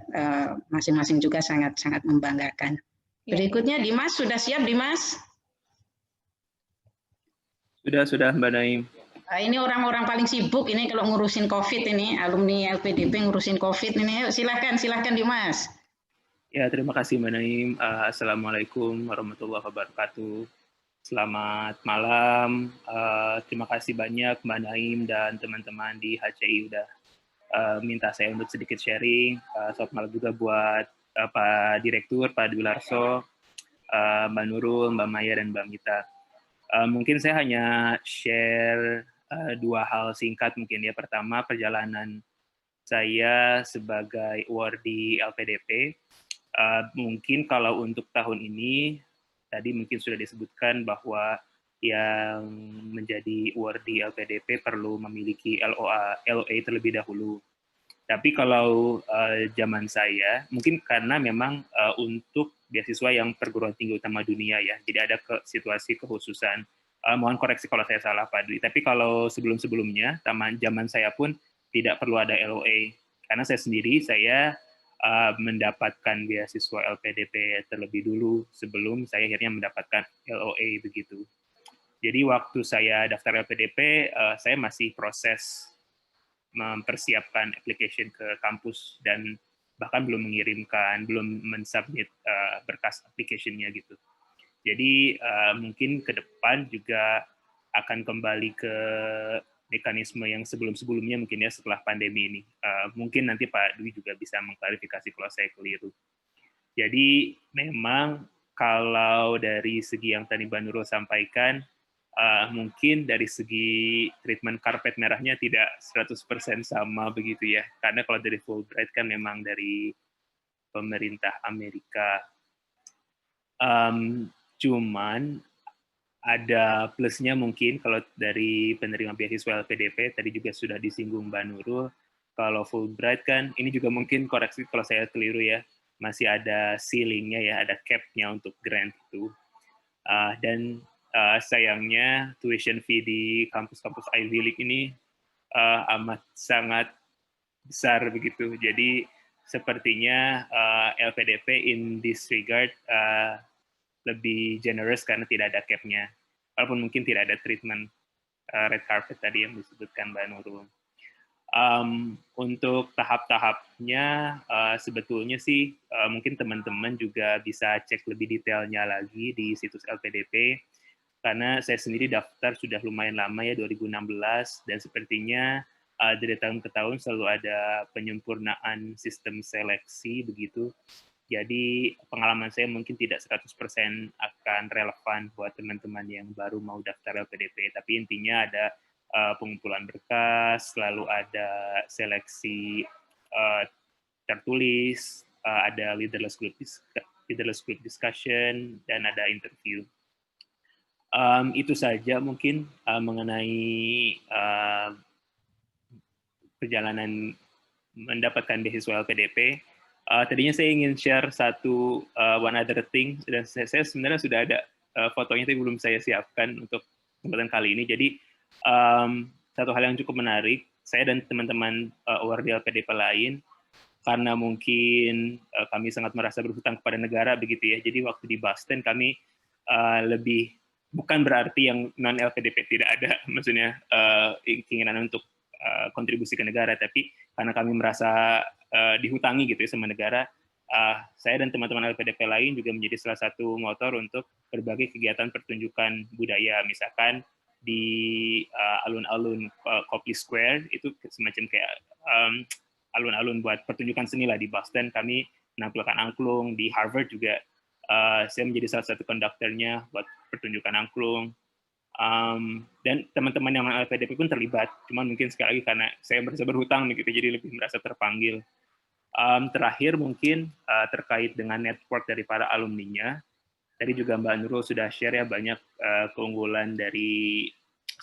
masing-masing juga sangat membanggakan. Berikutnya Dimas, sudah siap Dimas? Sudah Mbak Naim. Ini orang-orang paling sibuk ini kalau ngurusin COVID ini, alumni LPDP ngurusin COVID ini. Yuk, silahkan Dimas. Ya, terima kasih Mbak Naim. Assalamualaikum warahmatullahi wabarakatuh. Selamat malam. Terima kasih banyak Mbak Naim dan teman-teman di HCI udah minta saya untuk sedikit sharing. Selamat malam juga buat Pak Direktur, Pak Dwi Larso, Mbak Nurul, Mbak Maya, dan Mbak Mita. Mungkin saya hanya share dua hal singkat mungkin ya. Pertama, perjalanan saya sebagai awardee LPDP. Mungkin kalau untuk tahun ini, tadi mungkin sudah disebutkan bahwa yang menjadi awardee LPDP perlu memiliki LOA terlebih dahulu. Tapi kalau zaman saya, mungkin karena memang untuk beasiswa yang perguruan tinggi utama dunia ya, jadi ada situasi kekhususan. Mohon koreksi kalau saya salah Pak Dwi. Tapi kalau sebelum-sebelumnya, zaman saya pun tidak perlu ada LOA. Karena saya sendiri, saya mendapatkan beasiswa LPDP terlebih dulu sebelum saya akhirnya mendapatkan LOA begitu. Jadi waktu saya daftar LPDP, saya masih proses mempersiapkan application ke kampus dan bahkan belum mensubmit berkas application-nya gitu. Jadi mungkin ke depan juga akan kembali ke mekanisme yang sebelum-sebelumnya mungkin ya setelah pandemi ini. Mungkin nanti Pak Dwi juga bisa mengklarifikasi kalau saya keliru. Jadi memang kalau dari segi yang tadi Mbak Nurul sampaikan, mungkin dari segi treatment karpet merahnya tidak 100% sama begitu ya. Karena kalau dari Fulbright kan memang dari pemerintah Amerika. Cuman ada plusnya mungkin kalau dari penerima beasiswa LPDP, tadi juga sudah disinggung Mbak Nurul, kalau Fulbright kan, ini juga mungkin koreksi kalau saya keliru ya, masih ada ceilingnya ya, ada cap-nya untuk grant itu. Dan sayangnya tuition fee di kampus-kampus Ivy League ini amat sangat besar begitu. Jadi sepertinya LPDP in this regard lebih generous karena tidak ada cap-nya. Walaupun mungkin tidak ada treatment red carpet tadi yang disebutkan Mbak Nurul. Untuk tahap-tahapnya sebetulnya sih mungkin teman-teman juga bisa cek lebih detailnya lagi di situs LPDP. Karena saya sendiri daftar sudah lumayan lama ya, 2016, dan sepertinya dari tahun ke tahun selalu ada penyempurnaan sistem seleksi begitu. Jadi pengalaman saya mungkin tidak 100% akan relevan buat teman-teman yang baru mau daftar LPDP. Tapi intinya ada pengumpulan berkas, selalu ada seleksi tertulis, ada leaderless group discussion, dan ada interview. Itu saja mungkin mengenai perjalanan mendapatkan beasiswa LPDP. Tadinya saya ingin share one other thing, dan saya sebenarnya sudah ada fotonya tapi belum saya siapkan untuk kesempatan kali ini. Jadi satu hal yang cukup menarik, saya dan teman-teman awardee LPDP lain, karena mungkin kami sangat merasa berhutang kepada negara begitu ya. Jadi waktu di Boston kami lebih, bukan berarti yang non LPDP tidak ada, maksudnya keinginan untuk kontribusi ke negara, tapi karena kami merasa dihutangi gitu ya sama negara, saya dan teman-teman LPDP lain juga menjadi salah satu motor untuk berbagai kegiatan pertunjukan budaya, misalkan di alun-alun Copley Square, itu semacam kayak alun-alun buat pertunjukan seni lah. Di Boston kami menampilkan angklung, di Harvard juga saya menjadi salah satu konduktornya buat pertunjukan angklung. Dan teman-teman yang LPDP pun terlibat, cuman mungkin sekali lagi karena saya merasa berhutang gitu, jadi lebih merasa terpanggil. Terakhir mungkin terkait dengan network dari para alumninya, tadi juga Mbak Nurul sudah share ya banyak keunggulan dari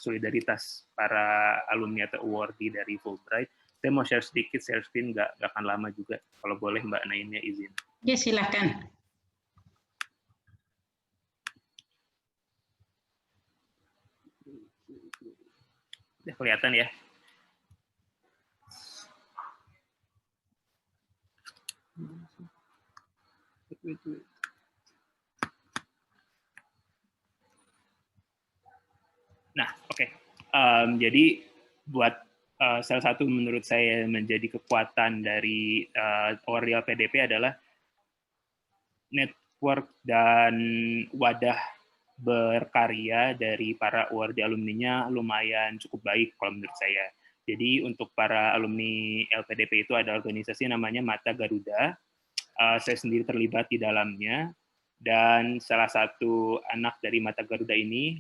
solidaritas para alumni atau awardee dari Fulbright. Saya mau share sedikit, share screen nggak akan lama juga, kalau boleh Mbak Naimnya izin. Ya silakan. Udah kelihatan ya? Nah, oke. Jadi buat salah satu menurut saya menjadi kekuatan dari award di LPDP adalah network dan wadah berkarya dari para award alumninya lumayan cukup baik kalau menurut saya. Jadi untuk para alumni LPDP itu ada organisasi namanya Mata Garuda. Saya sendiri terlibat di dalamnya. Dan salah satu anak dari Mata Garuda ini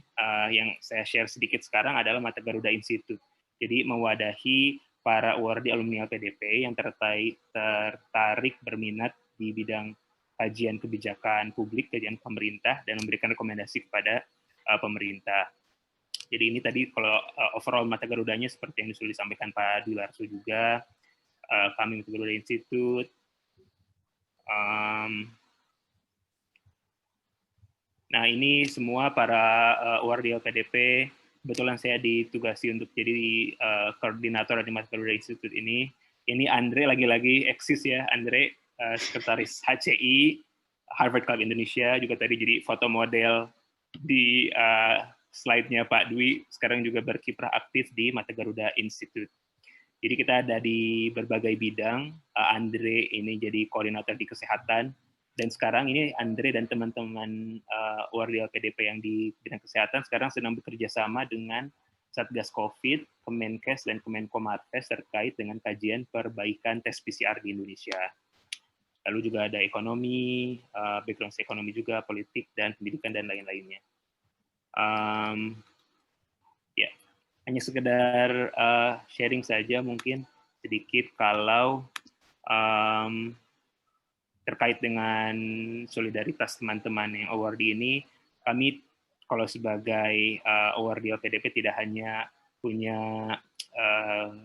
yang saya share sedikit sekarang adalah Mata Garuda Institute. Jadi mewadahi para award alumni LPDP yang tertarik berminat di bidang kajian kebijakan publik, kajian pemerintah, dan memberikan rekomendasi kepada pemerintah. Jadi ini tadi kalau overall Mata Garudanya seperti yang sudah disampaikan Pak Dwi Larso juga, kami Mata Garuda Institute. Nah ini semua para award di LPDP. Kebetulan saya ditugasi untuk jadi koordinator di Mata Garuda Institute ini. Ini Andre lagi-lagi eksis ya, Andre. Sekretaris HCI, Harvard Club Indonesia, juga tadi jadi foto model di slide-nya Pak Dwi, sekarang juga berkiprah aktif di Mata Garuda Institute. Jadi kita ada di berbagai bidang, Andre ini jadi koordinator di kesehatan, dan sekarang ini Andre dan teman-teman award LPDP yang di bidang kesehatan sekarang sedang bekerja sama dengan Satgas COVID, Kemenkes, dan Kemenko Marves terkait dengan kajian perbaikan tes PCR di Indonesia. Lalu juga ada ekonomi, background ekonomi juga, politik, dan pendidikan, dan lain-lainnya. Ya, hanya sekedar sharing saja mungkin sedikit kalau terkait dengan solidaritas teman-teman yang awardee ini, kami kalau sebagai awardee LPDP tidak hanya punya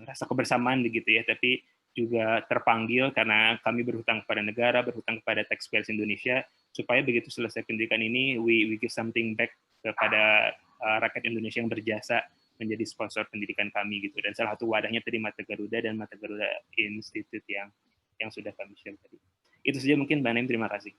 rasa kebersamaan begitu ya, tapi juga terpanggil karena kami berhutang kepada negara, berhutang kepada taxpayers Indonesia, supaya begitu selesai pendidikan ini, we give something back kepada rakyat Indonesia yang berjasa menjadi sponsor pendidikan kami gitu. Dan salah satu wadahnya tadi Mata Garuda dan Mata Garuda Institute yang sudah kami share tadi. Itu saja mungkin Mbak Naim, terima kasih.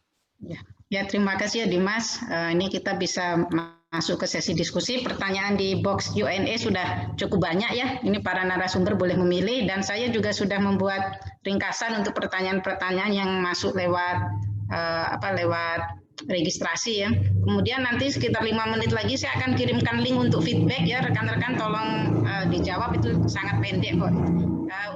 Ya, terima kasih ya Dimas. Ini kita bisa masuk ke sesi diskusi. Pertanyaan di box Q&A sudah cukup banyak ya. Ini para narasumber boleh memilih, dan saya juga sudah membuat ringkasan untuk pertanyaan-pertanyaan yang masuk lewat lewat registrasi ya. Kemudian nanti sekitar 5 menit lagi saya akan kirimkan link untuk feedback ya, rekan-rekan tolong dijawab, itu sangat pendek kok.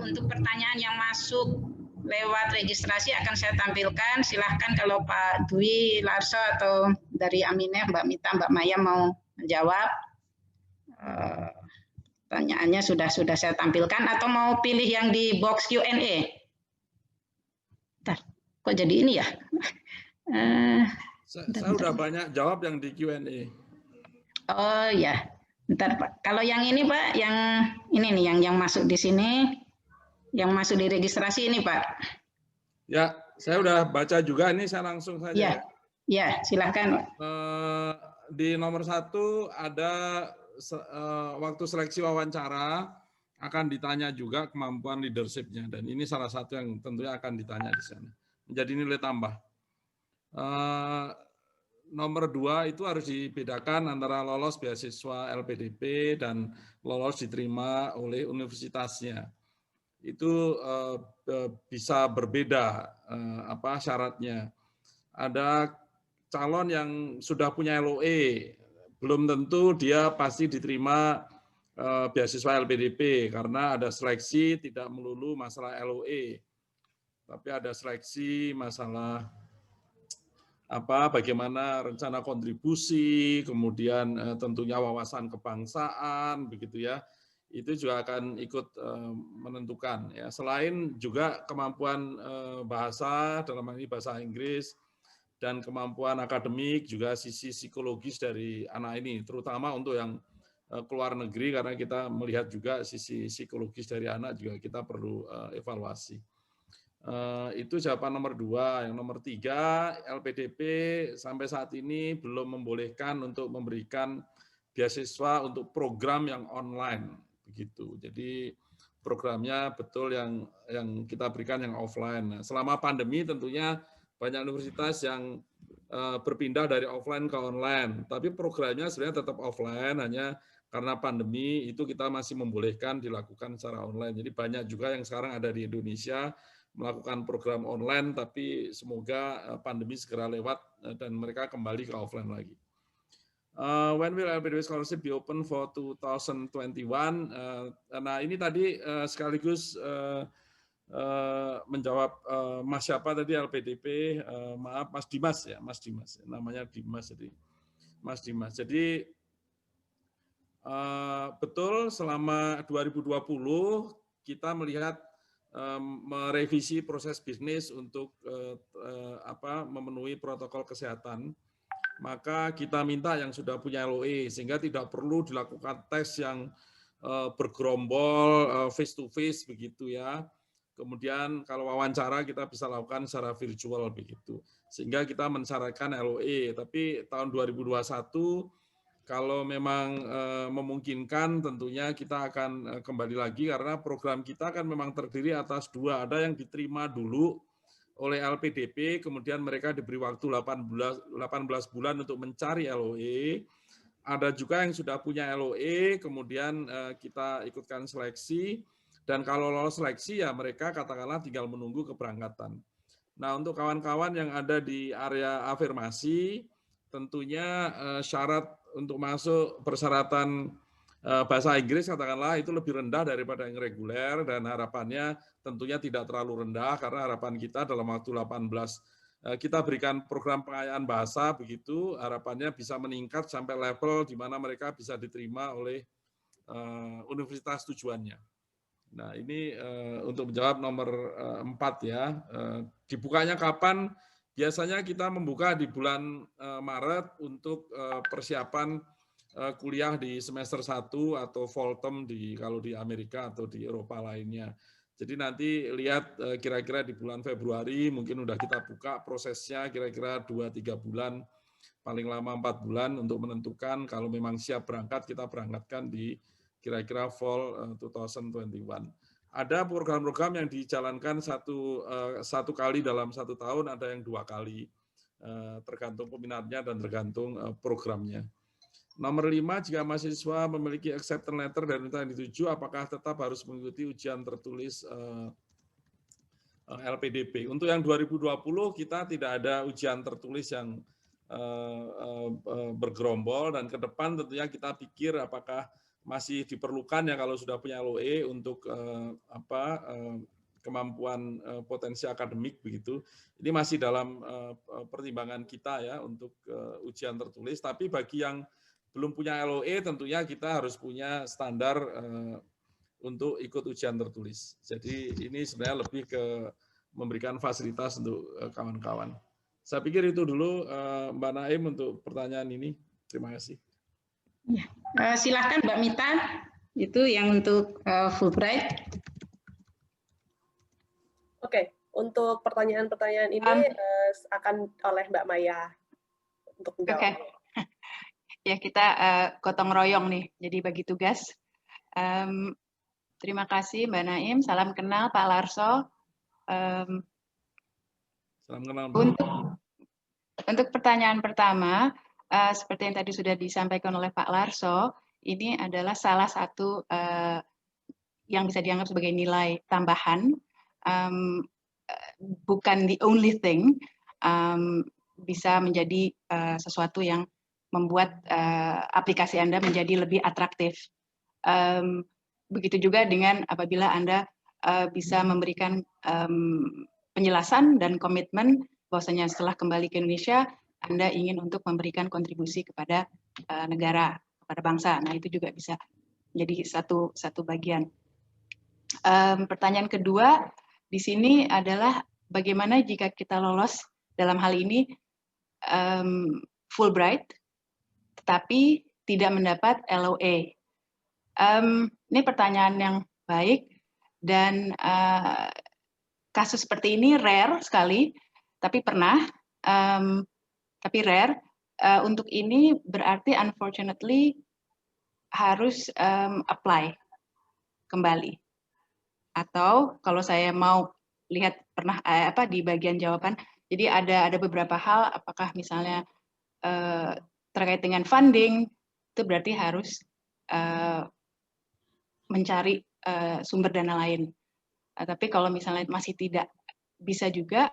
Untuk pertanyaan yang masuk lewat registrasi akan saya tampilkan. Silahkan kalau Pak Dwi Larso atau dari Amineh, Mbak Mita, Mbak Maya mau menjawab. Pertanyaannya sudah saya tampilkan, atau mau pilih yang di box Q&A? Bentar, kok jadi ini ya? Saya sudah banyak jawab yang di Q&A. Oh ya, bentar Pak. Kalau yang ini Pak, yang ini nih yang masuk di sini. Yang masuk di registrasi ini, Pak. Ya, saya udah baca juga, ini saya langsung saja. Ya, silahkan. Di nomor 1 ada waktu seleksi wawancara, akan ditanya juga kemampuan leadership-nya. Dan ini salah satu yang tentunya akan ditanya di sana. Menjadi nilai tambah. Nomor 2 itu harus dibedakan antara lolos beasiswa LPDP dan lolos diterima oleh universitasnya. Itu bisa berbeda syaratnya. Ada calon yang sudah punya LOE, belum tentu dia pasti diterima beasiswa LPDP karena ada seleksi tidak melulu masalah LOE, tapi ada seleksi masalah bagaimana rencana kontribusi, kemudian tentunya wawasan kebangsaan, begitu ya. Itu juga akan ikut menentukan ya. Selain juga kemampuan bahasa, dalam hal ini bahasa Inggris, dan kemampuan akademik, juga sisi psikologis dari anak ini, terutama untuk yang keluar negeri, karena kita melihat juga sisi psikologis dari anak juga kita perlu evaluasi. Itu jawaban nomor 2. Yang nomor 3, LPDP sampai saat ini belum membolehkan untuk memberikan beasiswa untuk program yang online. Begitu. Jadi programnya betul yang kita berikan yang offline. Nah, selama pandemi tentunya banyak universitas yang berpindah dari offline ke online, tapi programnya sebenarnya tetap offline, hanya karena pandemi itu kita masih membolehkan dilakukan secara online. Jadi banyak juga yang sekarang ada di Indonesia melakukan program online, tapi semoga pandemi segera lewat dan mereka kembali ke offline lagi. When will LPDP scholarship be open for 2021? Nah ini tadi sekaligus menjawab Mas siapa tadi LPDP, maaf Mas Dimas ya, Mas Dimas, namanya Dimas jadi Mas Dimas. Jadi betul selama 2020 kita melihat merevisi proses bisnis untuk memenuhi protokol kesehatan, maka kita minta yang sudah punya LOE sehingga tidak perlu dilakukan tes yang bergerombol face to face begitu ya. Kemudian kalau wawancara kita bisa lakukan secara virtual begitu. Sehingga kita mensyaratkan LOE, tapi tahun 2021 kalau memang memungkinkan tentunya kita akan kembali lagi karena program kita kan memang terdiri atas dua, ada yang diterima dulu oleh LPDP, kemudian mereka diberi waktu 18 bulan untuk mencari LOE, ada juga yang sudah punya LOE, kemudian kita ikutkan seleksi, dan kalau lolos seleksi ya mereka katakanlah tinggal menunggu keberangkatan. Nah untuk kawan-kawan yang ada di area afirmasi, tentunya syarat untuk masuk persyaratan bahasa Inggris katakanlah itu lebih rendah daripada yang reguler dan harapannya tentunya tidak terlalu rendah karena harapan kita dalam waktu 18 kita berikan program pengayaan bahasa begitu harapannya bisa meningkat sampai level di mana mereka bisa diterima oleh universitas tujuannya. Nah ini untuk menjawab nomor 4 ya, dibukanya kapan? Biasanya kita membuka di bulan Maret untuk persiapan kuliah di semester 1 atau fall term kalau di Amerika atau di Eropa lainnya. Jadi nanti lihat kira-kira di bulan Februari mungkin udah kita buka prosesnya kira-kira 2-3 bulan, paling lama 4 bulan untuk menentukan kalau memang siap berangkat kita berangkatkan di kira-kira fall 2021. Ada program-program yang dijalankan satu kali dalam 1 tahun, ada yang 2 kali, tergantung peminatnya dan tergantung programnya. Nomor 5, jika mahasiswa memiliki acceptance letter dari universitas yang dituju, apakah tetap harus mengikuti ujian tertulis LPDP? Untuk yang 2020 kita tidak ada ujian tertulis yang bergerombol, dan ke depan tentunya kita pikir apakah masih diperlukan ya kalau sudah punya LOE untuk kemampuan potensi akademik begitu. Ini masih dalam pertimbangan kita ya untuk ujian tertulis. Tapi bagi yang belum punya LOE tentunya kita harus punya standar untuk ikut ujian tertulis. Jadi ini sebenarnya lebih ke memberikan fasilitas untuk kawan-kawan. Saya pikir itu dulu Mbak Naim untuk pertanyaan ini. Terima kasih. Ya. Silahkan Mbak Mita, itu yang untuk Fulbright. Oke, untuk pertanyaan-pertanyaan ini akan oleh Mbak Maya untuk menjawab. Oke. Ya kita gotong royong nih, jadi bagi tugas. Terima kasih Mbak Naim, salam kenal Pak Larso. Salam kenal. Untuk pertanyaan pertama, seperti yang tadi sudah disampaikan oleh Pak Larso, ini adalah salah satu yang bisa dianggap sebagai nilai tambahan, bukan the only thing, bisa menjadi sesuatu yang membuat aplikasi Anda menjadi lebih atraktif. Begitu juga dengan apabila Anda bisa memberikan penjelasan dan komitmen bahwasanya setelah kembali ke Indonesia, Anda ingin untuk memberikan kontribusi kepada negara, kepada bangsa. Nah, itu juga bisa menjadi satu bagian. Pertanyaan kedua di sini adalah bagaimana jika kita lolos dalam hal ini Fulbright, tetapi tidak mendapat LOE. Ini pertanyaan yang baik dan kasus seperti ini rare sekali, tapi pernah. Tapi rare, untuk ini berarti unfortunately harus apply kembali. Atau kalau saya mau lihat pernah di bagian jawaban, jadi ada beberapa hal, apakah misalnya terkait dengan funding, itu berarti harus mencari sumber dana lain. Tapi kalau misalnya masih tidak bisa juga,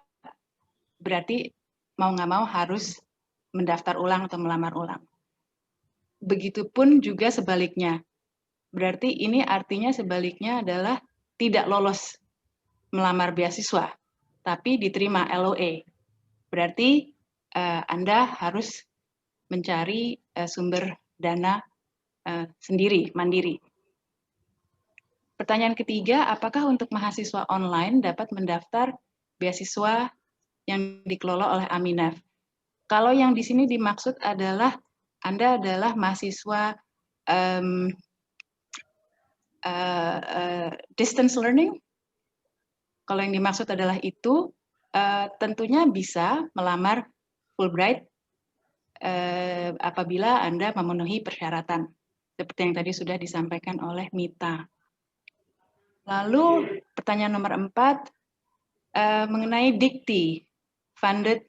berarti mau nggak mau harus mendaftar ulang atau melamar ulang. Begitupun juga sebaliknya. Berarti ini artinya sebaliknya adalah tidak lolos melamar beasiswa, tapi diterima LOA. Berarti Anda harus mencari sumber dana sendiri, mandiri. Pertanyaan ketiga, apakah untuk mahasiswa online dapat mendaftar beasiswa yang dikelola oleh Aminef? Kalau yang di sini dimaksud adalah Anda adalah mahasiswa distance learning. Kalau yang dimaksud adalah itu, tentunya bisa melamar Fulbright apabila Anda memenuhi persyaratan, seperti yang tadi sudah disampaikan oleh Mita. Lalu pertanyaan nomor 4, mengenai DIKTI, Funded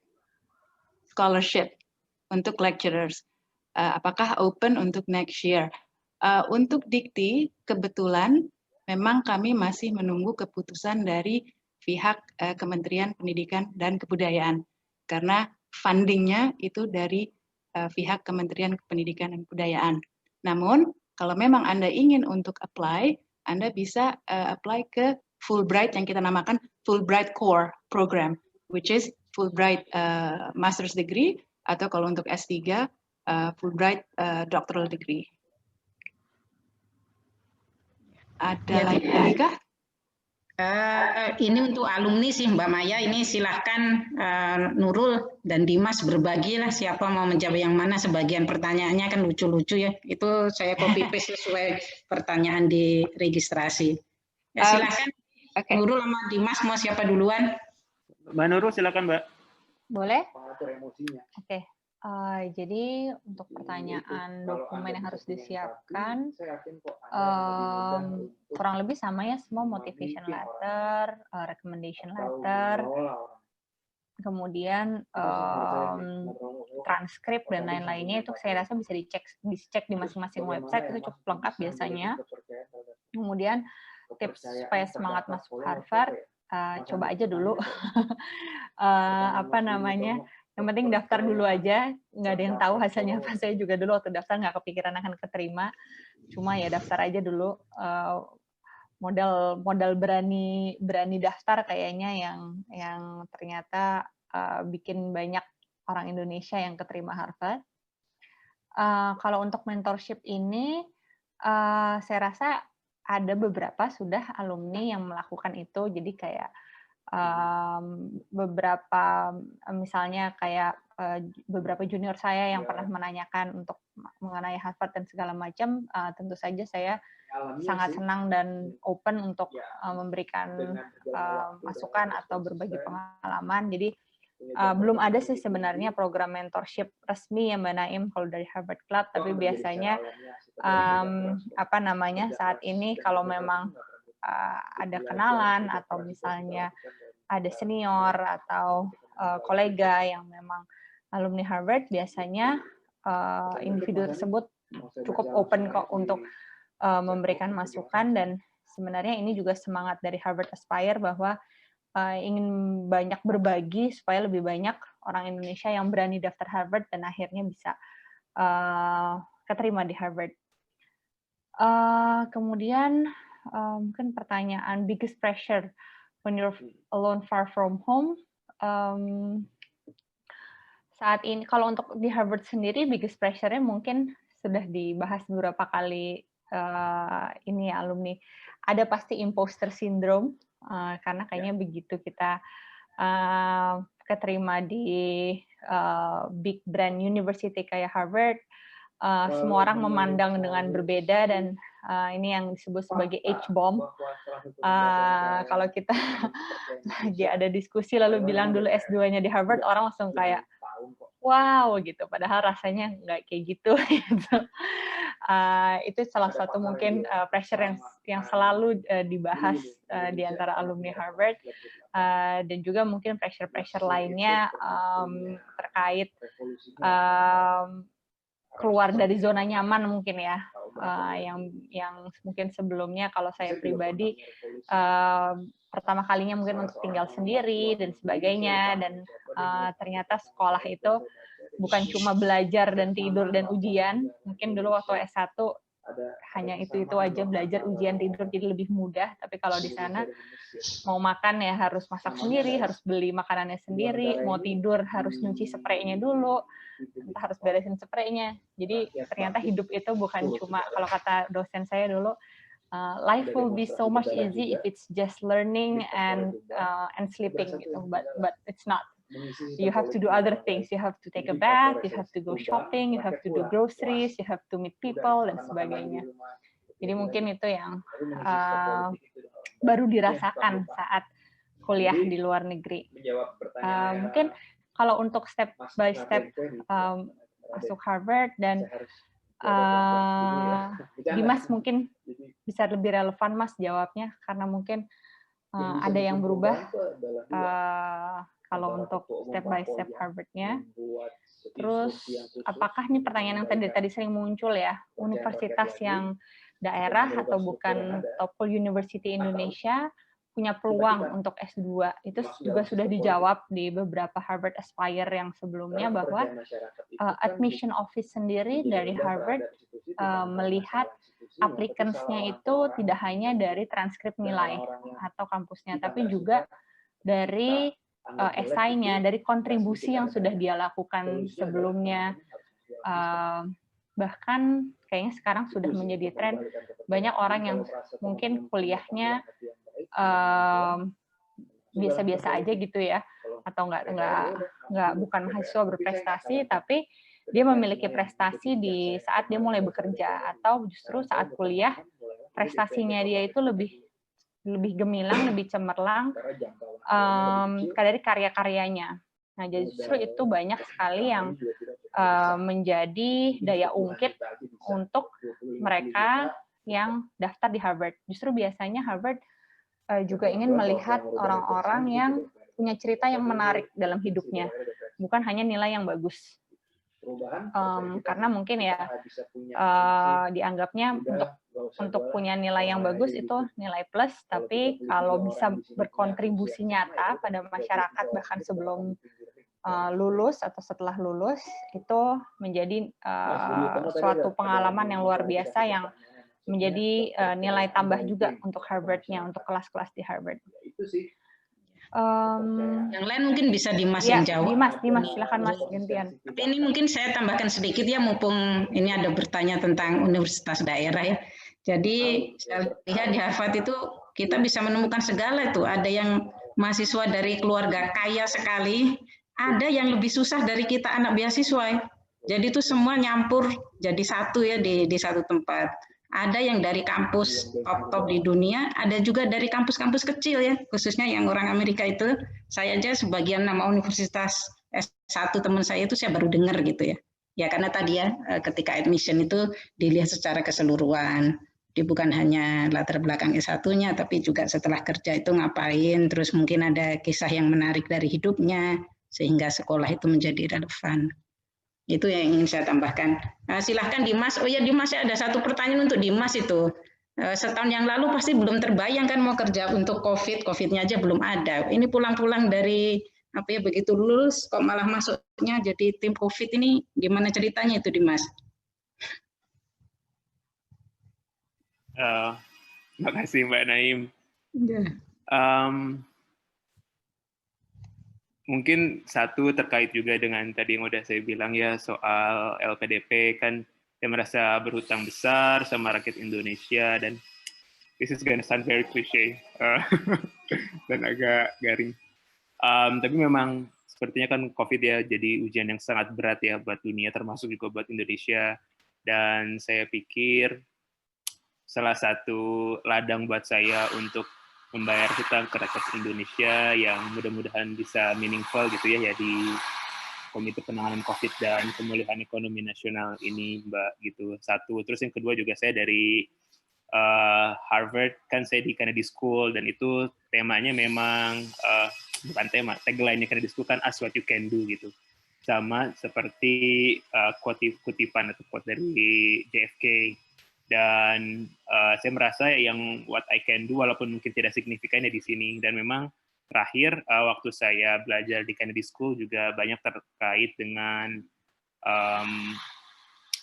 Scholarship untuk lecturers. Apakah open untuk next year? Untuk DIKTI, kebetulan memang kami masih menunggu keputusan dari pihak Kementerian Pendidikan dan Kebudayaan, karena fundingnya itu dari pihak Kementerian Pendidikan dan Kebudayaan. Namun, kalau memang Anda ingin untuk apply, Anda bisa apply ke Fulbright yang kita namakan Fulbright Core Program, which is Fulbright Master's Degree, atau kalau untuk S3, Fulbright Doctoral Degree. Ada lagi kah? Ini untuk alumni sih Mbak Maya, ini silahkan Nurul dan Dimas berbagilah siapa mau menjawab yang mana. Sebagian pertanyaannya kan lucu-lucu ya, itu saya copy paste sesuai pertanyaan di registrasi. Ya, silahkan Nurul sama Dimas, mau siapa duluan? Mbak Nurul silakan Mbak. Boleh? Oke. Jadi untuk pertanyaan dokumen yang harus disiapkan, kurang lebih sama ya, semua motivation letter, recommendation letter, kemudian transkrip dan lain-lainnya itu saya rasa bisa dicek di masing-masing website, itu cukup lengkap biasanya. Kemudian tips supaya semangat masuk Harvard, coba aja dulu yang penting daftar dulu aja, nggak ada yang tahu hasilnya apa. Saya juga dulu waktu daftar nggak kepikiran akan keterima, cuma ya daftar aja dulu. Modal berani daftar kayaknya yang ternyata bikin banyak orang Indonesia yang keterima Harvard. Kalau untuk mentorship ini, saya rasa ada beberapa sudah alumni yang melakukan itu, jadi kayak beberapa misalnya kayak beberapa junior saya yang pernah menanyakan untuk mengenai Harvard dan segala macam, tentu saja saya sangat senang dan open untuk memberikan masukan atau berbagi pengalaman. Jadi belum ada sih sebenarnya program mentorship resmi ya Mbak Naim kalau dari Harvard Club, tapi biasanya saat ini kalau memang ada kenalan atau misalnya ada senior atau kolega yang memang alumni Harvard, biasanya individu tersebut cukup open kok untuk memberikan masukan, dan sebenarnya ini juga semangat dari Harvard Aspire bahwa ingin banyak berbagi supaya lebih banyak orang Indonesia yang berani daftar Harvard dan akhirnya bisa keterima di Harvard. Kemudian mungkin pertanyaan biggest pressure when you're alone far from home. Saat ini kalau untuk di Harvard sendiri biggest pressure-nya mungkin sudah dibahas beberapa kali ini ya alumni. Ada pasti imposter syndrome karena kayaknya begitu kita keterima di big brand university kayak Harvard, semua orang memandang dengan berbeda, dan ini yang disebut sebagai H-bomb. Kalau kita lagi ada diskusi lalu bilang dulu S2-nya di Harvard, orang langsung kayak wow gitu, padahal rasanya nggak kayak gitu. Itu salah satu mungkin pressure yang selalu dibahas di antara alumni Harvard, dan juga mungkin pressure lainnya terkait keluar dari zona nyaman mungkin ya, yang mungkin sebelumnya kalau saya pribadi pertama kalinya mungkin untuk tinggal sendiri dan sebagainya, dan ternyata sekolah itu bukan cuma belajar dan tidur dan ujian. Mungkin dulu waktu S1 hanya itu aja, belajar, ujian, tidur, jadi lebih mudah. Tapi kalau di sana mau makan ya harus masak sendiri, harus beli makanannya sendiri, mau tidur harus nyuci spraynya dulu, entah harus beresin spraynya. Jadi ternyata hidup itu bukan cuma, kalau kata dosen saya dulu, life will be so much easy if it's just learning and sleeping gitu, but it's not. You have to do other things. You have to take a bath, you have to go shopping, you have to do groceries, you have to meet people, dan sebagainya. Jadi mungkin itu yang baru dirasakan saat kuliah di luar negeri. Mungkin kalau untuk step by step masuk Harvard, dan Dimas mungkin bisa lebih relevan Mas jawabnya, karena mungkin ada yang berubah kalau untuk step by step Harvard-nya. Terus apakah ini pertanyaan yang tadi sering muncul ya, universitas yang daerah atau bukan top university Indonesia punya peluang untuk S2? Itu juga sudah dijawab di beberapa Harvard Aspire yang sebelumnya, bahwa admission office sendiri dari Harvard melihat applicants-nya itu tidak hanya dari transkrip nilai atau kampusnya, tapi juga dari esainya, dari kontribusi yang sudah dia lakukan sebelumnya. Bahkan kayaknya sekarang sudah menjadi tren, banyak orang yang mungkin kuliahnya biasa-biasa aja gitu ya, atau bukan mahasiswa berprestasi, tapi dia memiliki prestasi di saat dia mulai bekerja, atau justru saat kuliah prestasinya dia itu lebih gemilang, lebih cemerlang dari karya-karyanya. Nah, jadi justru itu banyak sekali yang menjadi daya ungkit untuk mereka yang daftar di Harvard. Justru biasanya Harvard juga ingin melihat orang-orang yang punya cerita yang menarik dalam hidupnya, bukan hanya nilai yang bagus. Karena mungkin ya dianggapnya untuk punya nilai yang bagus itu nilai plus, tapi kalau bisa berkontribusi nyata pada masyarakat bahkan sebelum lulus atau setelah lulus, itu menjadi suatu pengalaman yang luar biasa yang menjadi nilai tambah juga untuk Harvard-nya, untuk kelas-kelas di Harvard. Yang lain mungkin bisa Dimas ya, yang jawab. Dimas, silakan Mas gantian. Tapi ini mungkin saya tambahkan sedikit ya, mumpung ini ada bertanya tentang universitas daerah ya. Jadi saya lihat di Harvard itu kita bisa menemukan segala itu. Ada yang mahasiswa dari keluarga kaya sekali, ada yang lebih susah dari kita anak beasiswa. Jadi itu semua nyampur jadi satu ya di satu tempat. Ada yang dari kampus top di dunia, ada juga dari kampus-kampus kecil ya, khususnya yang orang Amerika itu. Saya aja sebagian nama universitas S1 teman saya itu saya baru dengar gitu ya. Ya karena tadi ya ketika admission itu dilihat secara keseluruhan. Dia bukan hanya latar belakang S1-nya, tapi juga setelah kerja itu ngapain, terus mungkin ada kisah yang menarik dari hidupnya, sehingga sekolah itu menjadi relevan. Itu yang ingin saya tambahkan. Silahkan Dimas. Oh ya Dimas, ada satu pertanyaan untuk Dimas itu. Setahun yang lalu pasti belum terbayang kan mau kerja untuk COVID-nya aja belum ada. Ini pulang-pulang dari apa ya, begitu lulus kok malah masuknya jadi tim COVID ini, gimana ceritanya itu Dimas? Terima kasih Mbak Naim. Mungkin satu terkait juga dengan tadi yang udah saya bilang ya soal LPDP, kan saya merasa berhutang besar sama rakyat Indonesia, dan this is gonna sound very cliche dan agak garing. Tapi memang sepertinya kan COVID ya jadi ujian yang sangat berat ya buat dunia, termasuk juga buat Indonesia. Dan saya pikir salah satu ladang buat saya untuk membayar hutang ke rakyat Indonesia yang mudah-mudahan bisa meaningful gitu ya di Komite Penanganan COVID dan Pemulihan Ekonomi Nasional ini, Mbak, gitu. Satu. Terus yang kedua juga saya dari Harvard, kan saya di Kennedy School, dan itu temanya memang, bukan tema, tagline-nya Kennedy School kan Ask What You Can Do gitu. sama seperti kutipan atau quote dari JFK. Dan saya merasa yang what I can do, walaupun mungkin tidak signifikan ya di sini. Dan memang terakhir waktu saya belajar di Kennedy School juga banyak terkait dengan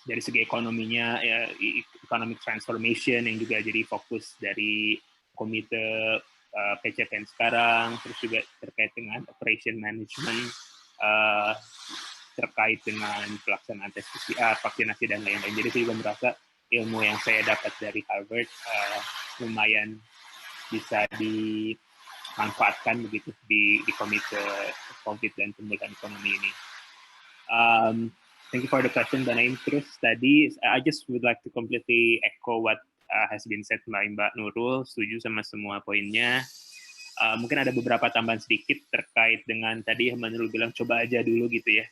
dari segi ekonominya, ya, economic transformation yang juga jadi fokus dari komite PCPN sekarang, terus juga terkait dengan operation management, terkait dengan pelaksanaan tes PCR, vaksinasi, dan lain-lain. Jadi saya juga merasa ilmu yang saya dapat dari Harvard lumayan bisa dimanfaatkan begitu di komite COVID dan pemulihan ekonomi ini. Thank you for the question, Mbak Naim. Terus tadi, I just would like to completely echo what has been said by Mbak Nurul. Setuju sama semua poinnya. Mungkin ada beberapa tambahan sedikit terkait dengan tadi Mbak Nurul bilang coba aja dulu gitu ya.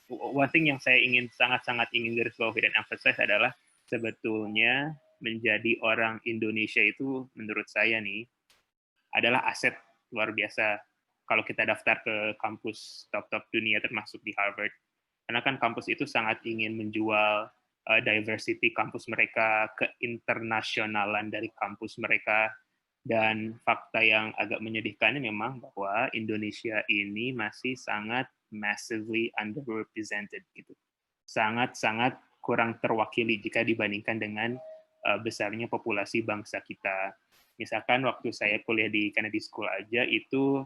One thing yang saya sangat-sangat ingin garis bawahi dan emphasize adalah sebetulnya menjadi orang Indonesia itu menurut saya nih adalah aset luar biasa kalau kita daftar ke kampus top-top dunia termasuk di Harvard. Karena kan kampus itu sangat ingin menjual diversity kampus mereka, keinternasionalan dari kampus mereka, dan fakta yang agak menyedihkannya memang bahwa Indonesia ini masih sangat massively underrepresented gitu. Sangat-sangat kurang terwakili jika dibandingkan dengan besarnya populasi bangsa kita. Misalkan waktu saya kuliah di Kennedy School aja itu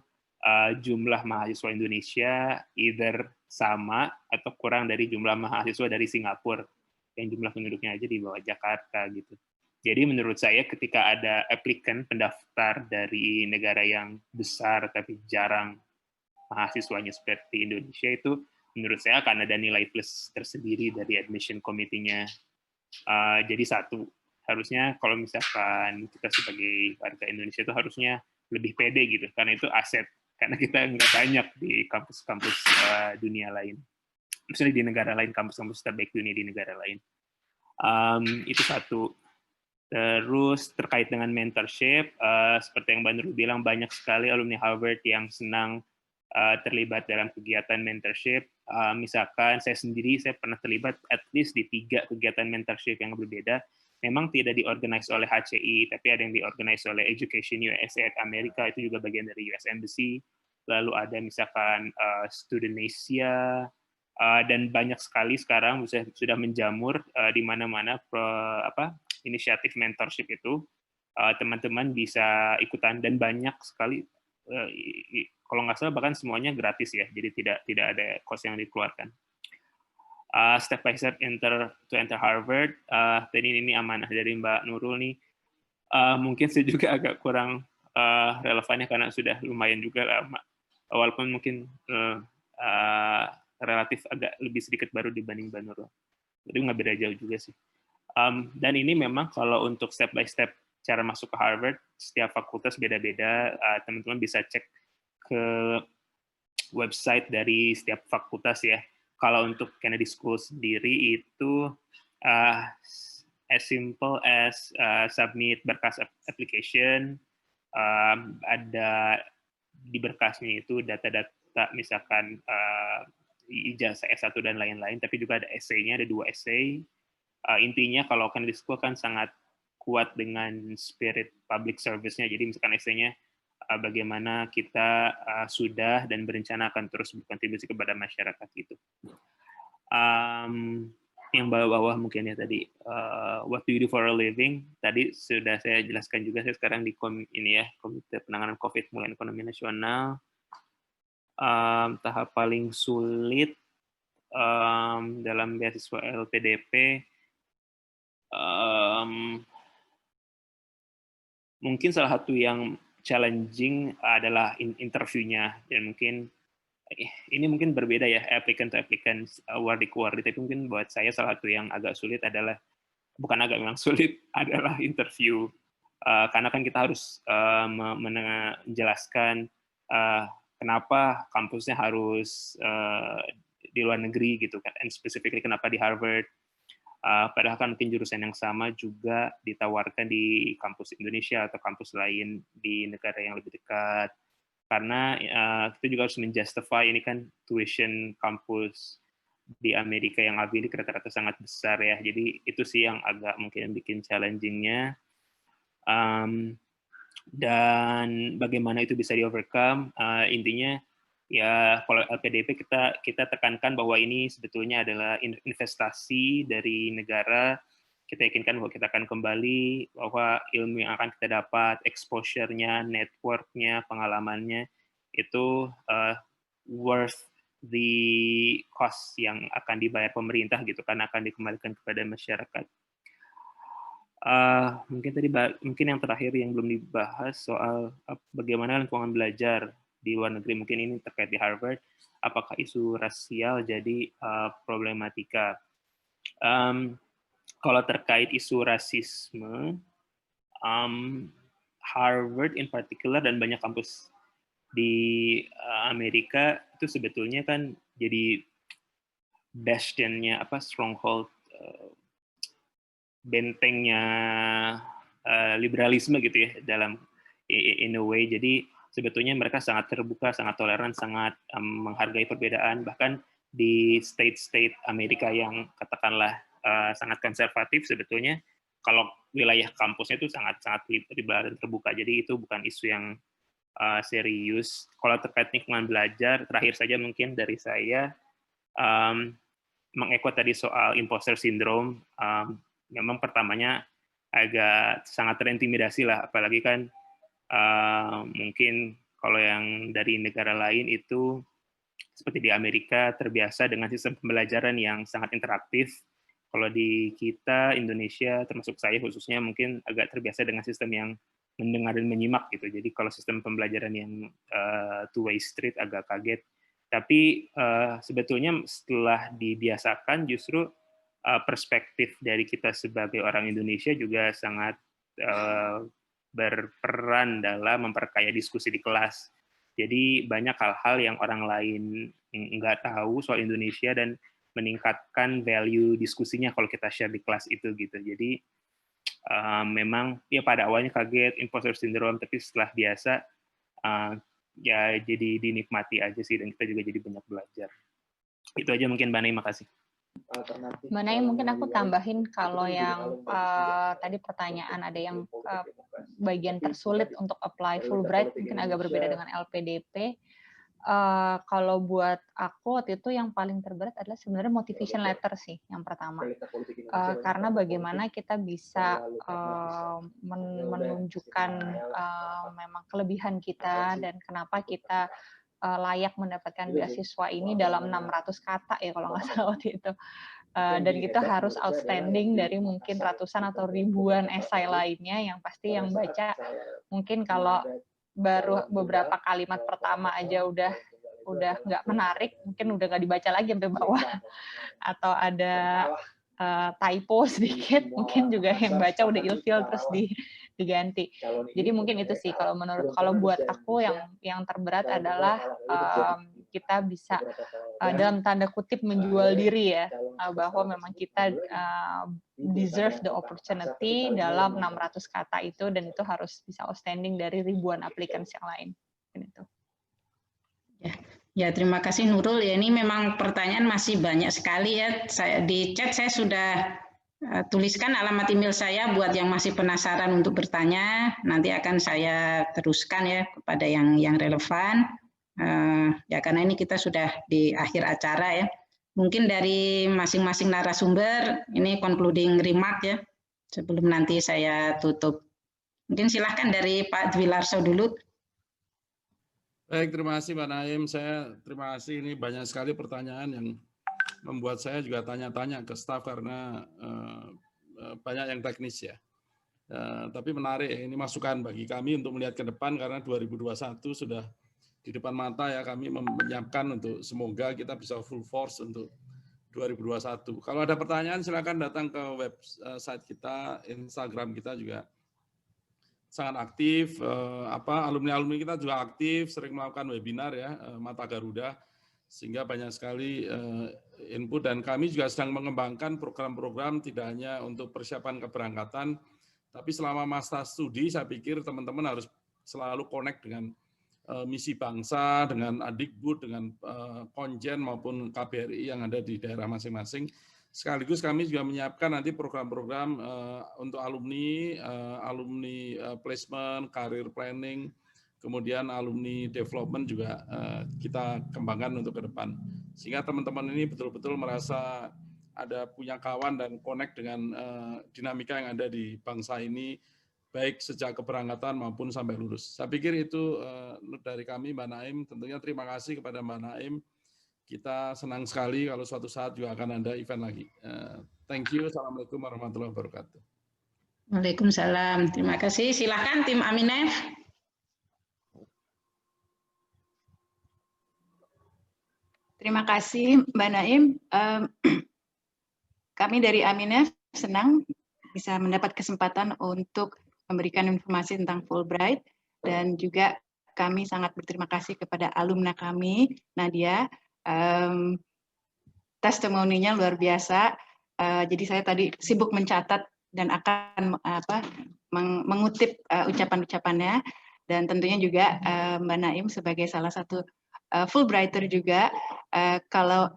jumlah mahasiswa Indonesia either sama atau kurang dari jumlah mahasiswa dari Singapura yang jumlah penduduknya aja di bawah Jakarta gitu. Jadi menurut saya ketika ada applicant pendaftar dari negara yang besar tapi jarang mahasiswanya seperti Indonesia itu menurut saya akan ada nilai plus tersendiri dari admission committee-nya. Jadi satu, harusnya kalau misalkan kita sebagai warga Indonesia itu harusnya lebih pede gitu karena itu aset. Karena kita nggak banyak di kampus-kampus dunia lain. Misalnya di negara lain, kampus-kampus terbaik dunia di negara lain. Itu satu. Terus terkait dengan mentorship, seperti yang Mbak Nurul bilang, banyak sekali alumni Harvard yang senang terlibat dalam kegiatan mentorship. Misalkan saya sendiri, saya pernah terlibat at least di 3 kegiatan mentorship yang berbeda. Memang tidak diorganize oleh HCI, tapi ada yang diorganize oleh Education USA at Amerika, itu juga bagian dari US Embassy. Lalu ada misalkan Studentia, dan banyak sekali sekarang sudah menjamur di mana-mana inisiatif mentorship itu. Teman-teman bisa ikutan, dan banyak sekali, kalau nggak salah bahkan semuanya gratis ya, jadi tidak ada cost yang dikeluarkan. Step by step to enter Harvard. Tadi ini amanah dari Mbak Nurul nih. Mungkin saya juga agak kurang relevannya karena sudah lumayan juga lama. Walaupun mungkin relatif agak lebih sedikit baru dibanding Mbak Nurul. Jadi nggak beda jauh juga sih. Dan ini memang kalau untuk step by step cara masuk ke Harvard, setiap fakultas beda-beda. Teman-teman bisa cek ke website dari setiap fakultas ya. Kalau untuk Kennedy School sendiri itu as simple as submit berkas application, ada di berkasnya itu data-data misalkan ijazah S1 dan lain-lain, tapi juga ada essay-nya, ada 2 essay. Intinya kalau Kennedy School kan sangat kuat dengan spirit public service-nya, jadi misalkan essay-nya bagaimana kita sudah dan berencana akan terus berkontribusi kepada masyarakat gitu. Yang bawah-bawah mungkin ya tadi, what do you do for a living? Tadi sudah saya jelaskan juga, saya sekarang di Komite Penanganan COVID Pemulihan Ekonomi Nasional. Tahap paling sulit dalam beasiswa LPDP, mungkin salah satu yang challenging adalah interviewnya, dan mungkin ini mungkin berbeda ya, applicant to applicant, awardee to awardee, tapi mungkin buat saya salah satu yang agak sulit adalah, bukan agak memang sulit, adalah interview. Karena kan kita harus menjelaskan kenapa kampusnya harus di luar negeri gitu kan, and specifically kenapa di Harvard. Padahal kan mungkin jurusan yang sama juga ditawarkan di kampus Indonesia atau kampus lain di negara yang lebih dekat. karena kita juga harus menjustify ini kan tuition kampus di Amerika yang Ivy League rata-rata sangat besar ya. Jadi itu sih yang agak mungkin bikin challenging-nya. Dan bagaimana itu bisa di-overcome, intinya ya kalau LPDP kita tekankan bahwa ini sebetulnya adalah investasi dari negara. Kita yakinkan bahwa kita akan kembali, bahwa ilmu yang akan kita dapat, exposure-nya, network-nya, pengalamannya, itu worth the cost yang akan dibayar pemerintah gitu, karena akan dikembalikan kepada masyarakat. Mungkin yang terakhir yang belum dibahas soal bagaimana lingkungan belajar di luar negeri, mungkin ini terkait di Harvard, apakah isu rasial jadi problematika. Kalau terkait isu rasisme, Harvard in particular dan banyak kampus di Amerika itu sebetulnya kan jadi bastionnya, stronghold, bentengnya liberalisme gitu ya, dalam in a way. Jadi sebetulnya mereka sangat terbuka, sangat toleran, sangat menghargai perbedaan. Bahkan di state-state Amerika yang katakanlah sangat konservatif, sebetulnya kalau wilayah kampusnya itu sangat liberal dan terbuka. Jadi itu bukan isu yang serius. Kalau terkait lingkungan belajar, terakhir saja mungkin dari saya, mengekot tadi soal imposter syndrome. Memang pertamanya agak sangat terintimidasi lah, apalagi kan mungkin kalau yang dari negara lain itu seperti di Amerika terbiasa dengan sistem pembelajaran yang sangat interaktif. Kalau di kita, Indonesia, termasuk saya khususnya, mungkin agak terbiasa dengan sistem yang mendengar dan menyimak gitu. Jadi kalau sistem pembelajaran yang two-way street agak kaget. Tapi sebetulnya setelah dibiasakan, justru perspektif dari kita sebagai orang Indonesia juga sangat berperan dalam memperkaya diskusi di kelas. Jadi banyak hal-hal yang orang lain nggak tahu soal Indonesia dan meningkatkan value diskusinya kalau kita share di kelas itu gitu. Jadi memang ya pada awalnya kaget, imposter syndrome, tapi setelah biasa ya jadi dinikmati aja sih, dan kita juga jadi banyak belajar. Itu aja mungkin Mbak Naim, makasih. Mbak Naim, mungkin aku tambahin kalau yang tadi pertanyaan ada yang bagian tersulit untuk apply Fulbright mungkin agak berbeda dengan LPDP. Kalau buat aku waktu itu yang paling terberat adalah sebenarnya motivation letter sih yang pertama, karena bagaimana kita bisa menunjukkan memang kelebihan kita dan kenapa kita layak mendapatkan beasiswa ini dalam 600 kata ya kalau nggak salah waktu itu. Dan kita harus outstanding dari mungkin ratusan atau ribuan esai lainnya yang pasti yang baca mungkin kalau baru beberapa kalimat pertama aja udah nggak menarik, mungkin udah nggak dibaca lagi sampai bawah, atau ada typo sedikit, mungkin juga yang baca udah ilfil terus diganti. Jadi mungkin itu sih kalau buat aku yang terberat adalah kita bisa dalam tanda kutip menjual diri ya, bahwa memang kita deserve the opportunity dalam 600 kata itu, dan itu harus bisa outstanding dari ribuan applicants yang lain. Gitu. Ya, terima kasih Nurul. Ya, ini memang pertanyaan masih banyak sekali ya. Di chat saya sudah tuliskan alamat email saya buat yang masih penasaran untuk bertanya. Nanti akan saya teruskan ya kepada yang relevan. Ya, karena ini kita sudah di akhir acara ya. Mungkin dari masing-masing narasumber ini concluding remark ya, sebelum nanti saya tutup. Mungkin silahkan dari Pak Dwi Larso dulu. Baik, terima kasih Mbak Naim. Saya terima kasih, ini banyak sekali pertanyaan yang membuat saya juga tanya-tanya ke staf karena banyak yang teknis ya. Tapi menarik, ini masukan bagi kami untuk melihat ke depan karena 2021 sudah di depan mata ya, kami menyiapkan untuk semoga kita bisa full force untuk 2021. Kalau ada pertanyaan silakan datang ke website kita, Instagram kita juga sangat aktif, alumni-alumni kita juga aktif, sering melakukan webinar ya, Mata Garuda, sehingga banyak sekali input, dan kami juga sedang mengembangkan program-program tidak hanya untuk persiapan keberangkatan, tapi selama masa studi saya pikir teman-teman harus selalu connect dengan misi bangsa, dengan Adikbud, dengan Konjen maupun KBRI yang ada di daerah masing-masing. Sekaligus kami juga menyiapkan nanti program-program untuk alumni, placement, career planning, kemudian alumni development juga kita kembangkan untuk ke depan. Sehingga teman-teman ini betul-betul merasa ada punya kawan dan connect dengan dinamika yang ada di bangsa ini, baik sejak keberangkatan maupun sampai lulus. Saya pikir itu dari kami, Mbak Naim. Tentunya terima kasih kepada Mbak Naim. Kita senang sekali kalau suatu saat juga akan ada event lagi. Thank you. Assalamualaikum warahmatullahi wabarakatuh. Waalaikumsalam. Terima kasih. Silakan tim Aminef. Terima kasih Mbak Naim. Kami dari Aminef senang bisa mendapat kesempatan untuk memberikan informasi tentang Fulbright, dan juga kami sangat berterima kasih kepada alumna kami, Nadia. Testimoninya luar biasa. Jadi saya tadi sibuk mencatat dan akan mengutip ucapan-ucapannya, dan tentunya juga Mbak Naim sebagai salah satu Fulbrighter juga. Kalau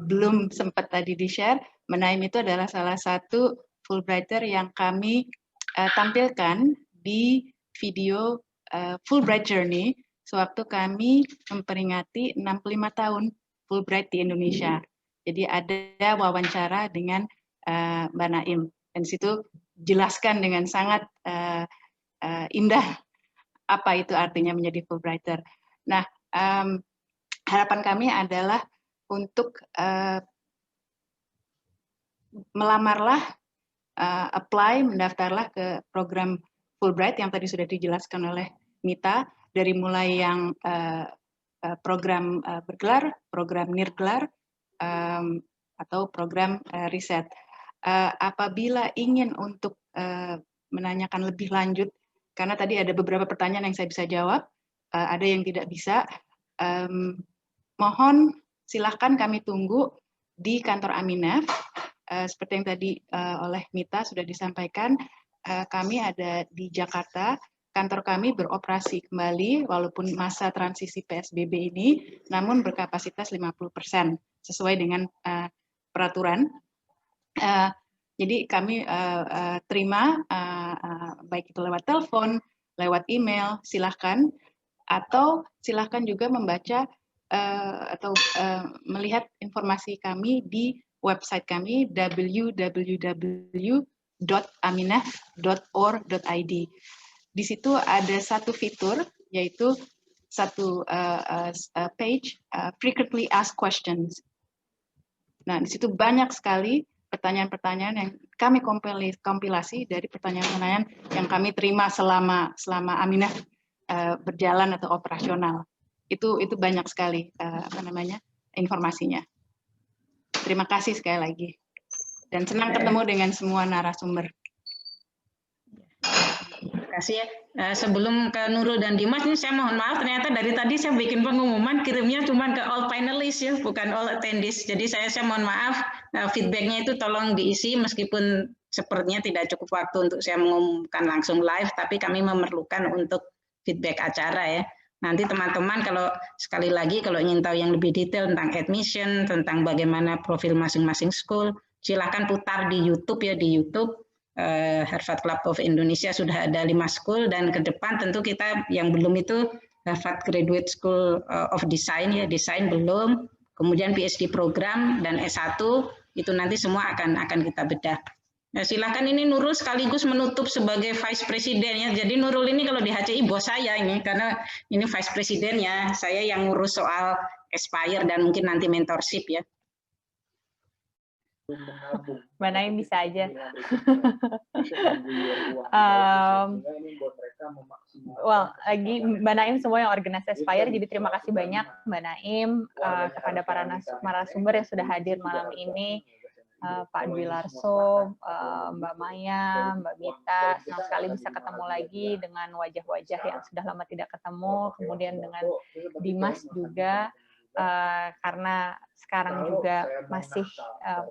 belum sempat tadi di-share, Mbak Naim itu adalah salah satu Fulbrighter yang kami tampilkan di video Fulbright Journey sewaktu kami memperingati 65 tahun Fulbright di Indonesia. Jadi ada wawancara dengan Mbak Naim, dan situ jelaskan dengan sangat indah apa itu artinya menjadi Fulbrighter. Nah, harapan kami adalah untuk melamarlah, apply, mendaftarlah ke program Fulbright yang tadi sudah dijelaskan oleh Mita, dari mulai yang program bergelar, program nirgelar, atau program riset. Apabila ingin untuk menanyakan lebih lanjut, karena tadi ada beberapa pertanyaan yang saya bisa jawab, ada yang tidak bisa, mohon silahkan kami tunggu di kantor Aminef. Seperti yang tadi oleh Mita sudah disampaikan, kami ada di Jakarta. Kantor kami beroperasi kembali walaupun masa transisi PSBB ini, namun berkapasitas 50% sesuai dengan peraturan. Jadi kami terima baik itu lewat telepon, lewat email, silahkan, atau silahkan juga membaca atau melihat informasi kami di website kami www.aminef.org.id. Di situ ada satu fitur, yaitu satu page frequently asked questions. Nah, di situ banyak sekali pertanyaan-pertanyaan yang kami kompilasi dari pertanyaan-pertanyaan yang kami terima selama Aminef berjalan atau operasional. Itu banyak sekali informasinya. Terima kasih sekali lagi, dan senang ketemu dengan semua narasumber. Terima kasih ya. Sebelum ke Nurul dan Dimas, ini saya mohon maaf, ternyata dari tadi saya bikin pengumuman kirimnya cuma ke all panelists ya, bukan all attendees. Jadi saya mohon maaf, feedbacknya itu tolong diisi, meskipun sepertinya tidak cukup waktu untuk saya mengumumkan langsung live, tapi kami memerlukan untuk feedback acara ya. Nanti teman-teman kalau sekali lagi kalau ingin tahu yang lebih detail tentang admission, tentang bagaimana profil masing-masing school, silakan putar di YouTube ya, di YouTube. Harvard Club of Indonesia sudah ada 5 school, dan ke depan tentu kita yang belum itu Harvard Graduate School of Design ya, desain belum, kemudian PhD program dan S1 itu nanti semua akan kita bedah. Nah, silakan ini Nurul sekaligus menutup sebagai Vice President ya. Jadi Nurul ini kalau di HCI bos saya ini, karena ini Vice Presidennya, saya yang ngurus soal Aspire dan mungkin nanti mentorship ya. Mbak Naim bisa aja. Lagi Mbak Naim semua yang organisasi Aspire, jadi terima kasih banyak Mbak Naim, kepada para narasumber yang sudah hadir malam ini, Pak Dwi Larso, Mbak Maya, Mbak Mita, senang sekali bisa ketemu lagi dengan wajah-wajah yang sudah lama tidak ketemu, kemudian dengan Dimas juga, karena sekarang juga masih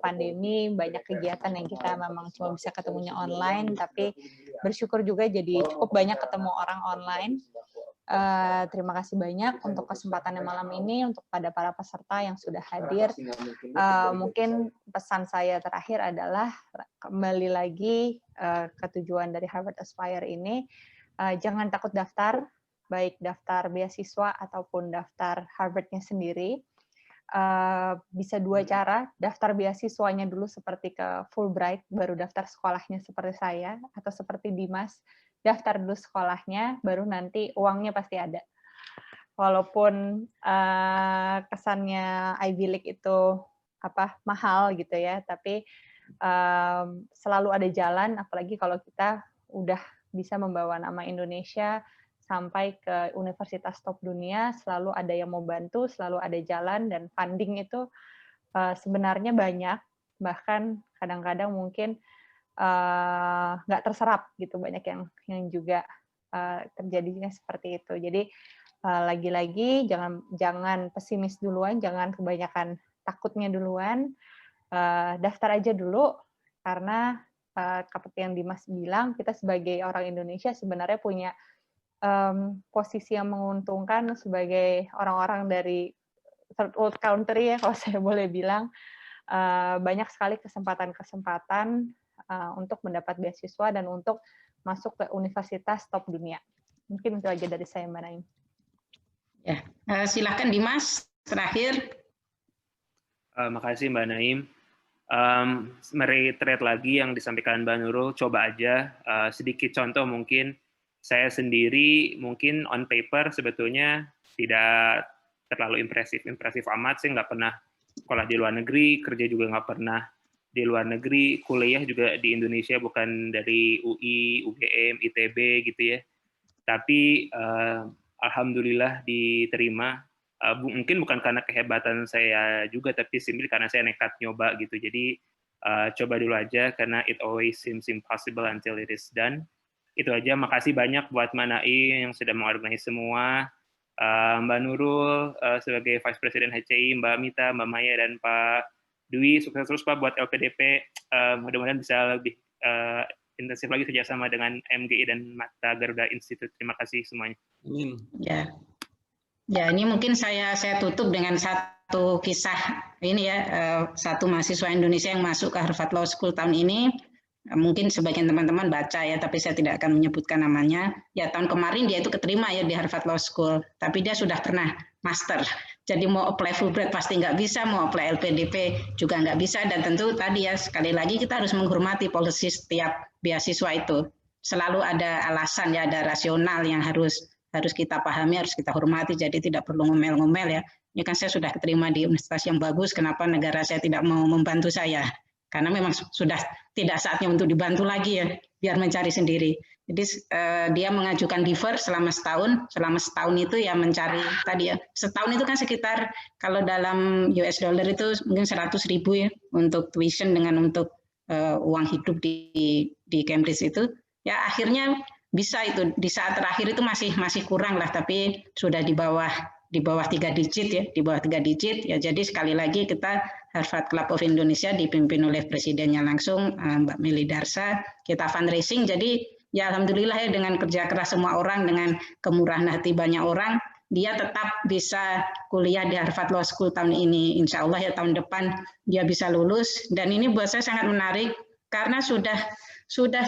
pandemi, banyak kegiatan yang kita memang cuma bisa ketemunya online, tapi bersyukur juga jadi cukup banyak ketemu orang online. Terima kasih banyak untuk kesempatannya malam ini, untuk pada para peserta yang sudah hadir. Mungkin pesan saya terakhir adalah kembali lagi ke tujuan dari Harvard Aspire ini, jangan takut daftar, baik daftar beasiswa ataupun daftar Harvard-nya sendiri. Bisa dua cara, daftar beasiswanya dulu seperti ke Fulbright, baru daftar sekolahnya seperti saya, atau seperti Dimas, daftar dulu sekolahnya, baru nanti uangnya pasti ada. Walaupun kesannya Ivy League itu mahal gitu ya, tapi selalu ada jalan, apalagi kalau kita udah bisa membawa nama Indonesia sampai ke universitas top dunia, selalu ada yang mau bantu, selalu ada jalan, dan funding itu sebenarnya banyak, bahkan kadang-kadang mungkin nggak terserap gitu, banyak yang juga terjadinya seperti itu. Jadi lagi-lagi jangan pesimis duluan, jangan kebanyakan takutnya duluan, daftar aja dulu, karena seperti yang Dimas bilang, kita sebagai orang Indonesia sebenarnya punya posisi yang menguntungkan sebagai orang-orang dari third world country ya, kalau saya boleh bilang. Banyak sekali kesempatan-kesempatan untuk mendapat beasiswa dan untuk masuk ke universitas top dunia. Mungkin itu aja dari saya, Mbak Naim. Ya, silakan Dimas, terakhir. Makasih Mbak Naim. Mereiterate lagi yang disampaikan Mbak Nurul, coba aja sedikit contoh mungkin. Saya sendiri mungkin on paper sebetulnya tidak terlalu impresif amat. Saya nggak pernah sekolah di luar negeri, kerja juga nggak pernah di luar negeri, kuliah juga di Indonesia bukan dari UI, UGM, ITB gitu ya. Tapi alhamdulillah diterima. Mungkin bukan karena kehebatan saya juga, tapi simply karena saya nekat nyoba gitu. Jadi coba dulu aja, karena it always seems impossible until it is done. Itu aja, makasih banyak buat Mbak Naim yang sudah mengorganisasi semua, Mbak Nurul sebagai Vice President HCI, Mbak Mita, Mbak Maya, dan Pak Dwi, sukses terus Pak buat LPDP, mudah-mudahan bisa lebih intensif lagi kerjasama dengan MGI dan Mata Garuda Institute. Terima kasih semuanya. Ya, ini mungkin saya tutup dengan satu kisah ini ya, satu mahasiswa Indonesia yang masuk ke Harvard Law School tahun ini. Mungkin sebagian teman-teman baca ya, tapi saya tidak akan menyebutkan namanya. Ya, tahun kemarin dia itu keterima ya di Harvard Law School, tapi dia sudah pernah master. Jadi mau apply Fulbright pasti nggak bisa, mau apply LPDP juga nggak bisa, dan tentu tadi ya, sekali lagi kita harus menghormati polisi setiap beasiswa itu. Selalu ada alasan ya, ada rasional yang harus kita pahami, harus kita hormati, jadi tidak perlu ngomel-ngomel ya. Ini kan saya sudah keterima di universitas yang bagus, kenapa negara saya tidak mau membantu saya? Karena memang sudah tidak saatnya untuk dibantu lagi ya, biar mencari sendiri. Jadi dia mengajukan defer selama setahun. Selama setahun itu ya mencari tadi ya. Setahun itu kan sekitar kalau dalam US dollar itu mungkin 100.000 ya untuk tuition dengan untuk uang hidup di Cambridge itu. Ya akhirnya bisa itu di saat terakhir itu masih kurang lah, tapi sudah di bawah 3 digit ya, di bawah 3 digit ya. Jadi sekali lagi kita Harvard Club of Indonesia dipimpin oleh presidennya langsung Mbak Meli Darsa, kita fundraising. Jadi ya alhamdulillah ya, dengan kerja keras semua orang, dengan kemurahan hati banyak orang, dia tetap bisa kuliah di Harvard Law School tahun ini. Insya Allah ya tahun depan dia bisa lulus. Dan ini buat saya sangat menarik karena sudah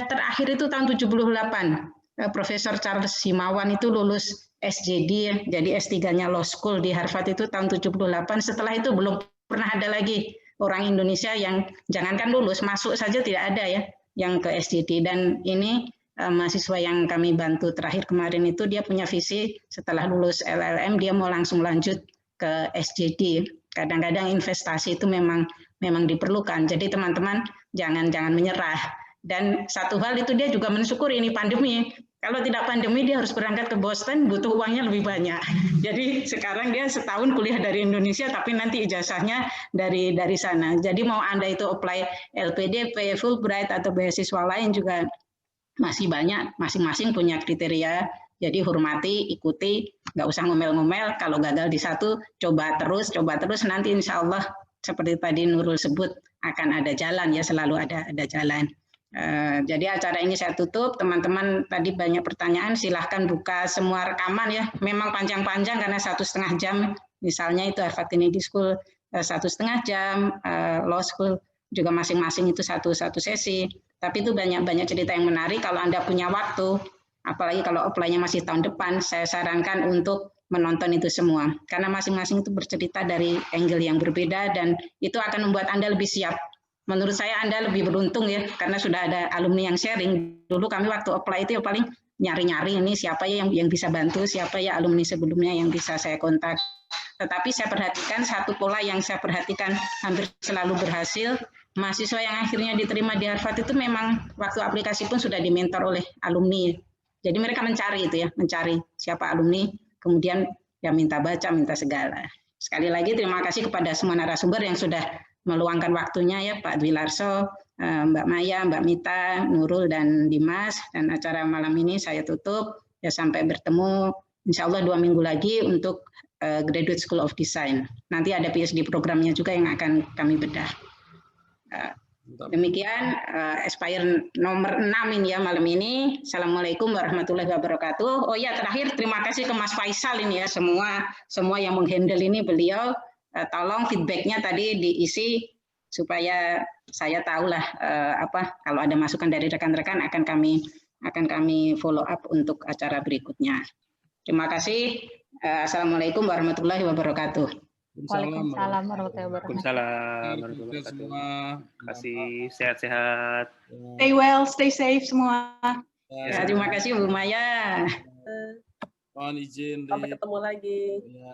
terakhir itu tahun 78. Profesor Charles Himawan itu lulus SJD ya, jadi S3-nya Law School di Harvard itu tahun 78. Setelah itu belum pernah ada lagi orang Indonesia yang jangankan lulus, masuk saja tidak ada ya yang ke SJD. Dan ini mahasiswa yang kami bantu terakhir kemarin itu dia punya visi setelah lulus LLM dia mau langsung lanjut ke SJD. Kadang-kadang investasi itu memang diperlukan. Jadi teman-teman jangan menyerah. Dan satu hal itu dia juga mensyukuri ini pandemi. Kalau tidak pandemi dia harus berangkat ke Boston, butuh uangnya lebih banyak. Jadi sekarang dia setahun kuliah dari Indonesia, tapi nanti ijazahnya dari sana. Jadi mau Anda itu apply LPDP, Fulbright atau beasiswa lain juga masih banyak, masing-masing punya kriteria. Jadi hormati, ikuti, nggak usah ngomel-ngomel. Kalau gagal di satu, coba terus, nanti insya Allah seperti tadi Nurul sebut akan ada jalan ya, selalu ada jalan. Jadi acara ini saya tutup. Teman-teman tadi banyak pertanyaan, silahkan buka semua rekaman ya. Memang panjang-panjang karena 1,5 jam. Misalnya itu Harvard Kennedy School 1,5 jam, Law School juga masing-masing itu satu sesi. Tapi itu banyak cerita yang menarik. Kalau Anda punya waktu, apalagi kalau apply-nya masih tahun depan, saya sarankan untuk menonton itu semua. Karena masing-masing itu bercerita dari angle yang berbeda dan itu akan membuat Anda lebih siap. Menurut saya Anda lebih beruntung ya, karena sudah ada alumni yang sharing. Dulu kami waktu apply itu ya paling nyari-nyari ini siapa ya yang bisa bantu, siapa ya alumni sebelumnya yang bisa saya kontak. Tetapi saya perhatikan satu pola yang saya perhatikan hampir selalu berhasil, mahasiswa yang akhirnya diterima di Harvard itu memang waktu aplikasi pun sudah dimentor oleh alumni. Jadi mereka mencari itu ya, mencari siapa alumni, kemudian ya minta baca, minta segala. Sekali lagi terima kasih kepada semua narasumber yang sudah meluangkan waktunya ya, Pak Dwi Larso, Mbak Maya, Mbak Mita, Nurul, dan Dimas. Dan acara malam ini saya tutup, ya sampai bertemu insya Allah 2 minggu lagi untuk Graduate School of Design. Nanti ada PhD programnya juga yang akan kami bedah. Demikian Aspire nomor 6 ini ya malam ini. Assalamualaikum warahmatullahi wabarakatuh. Oh ya, terakhir terima kasih ke Mas Faisal ini ya, semua yang menghandle ini beliau. Tolong feedbacknya tadi diisi supaya saya tahulah kalau ada masukan dari rekan-rekan akan kami follow up untuk acara berikutnya. Terima kasih. Assalamualaikum warahmatullahi wabarakatuh. Waalaikumsalam warahmatullahi wabarakatuh. Waalaikumsalam warahmatullahi wabarakatuh. Terima kasih, sehat-sehat. Stay well, stay safe semua. Ya, terima kasih Bu Maya. Mohon izin. Sampai ketemu lagi. Ya,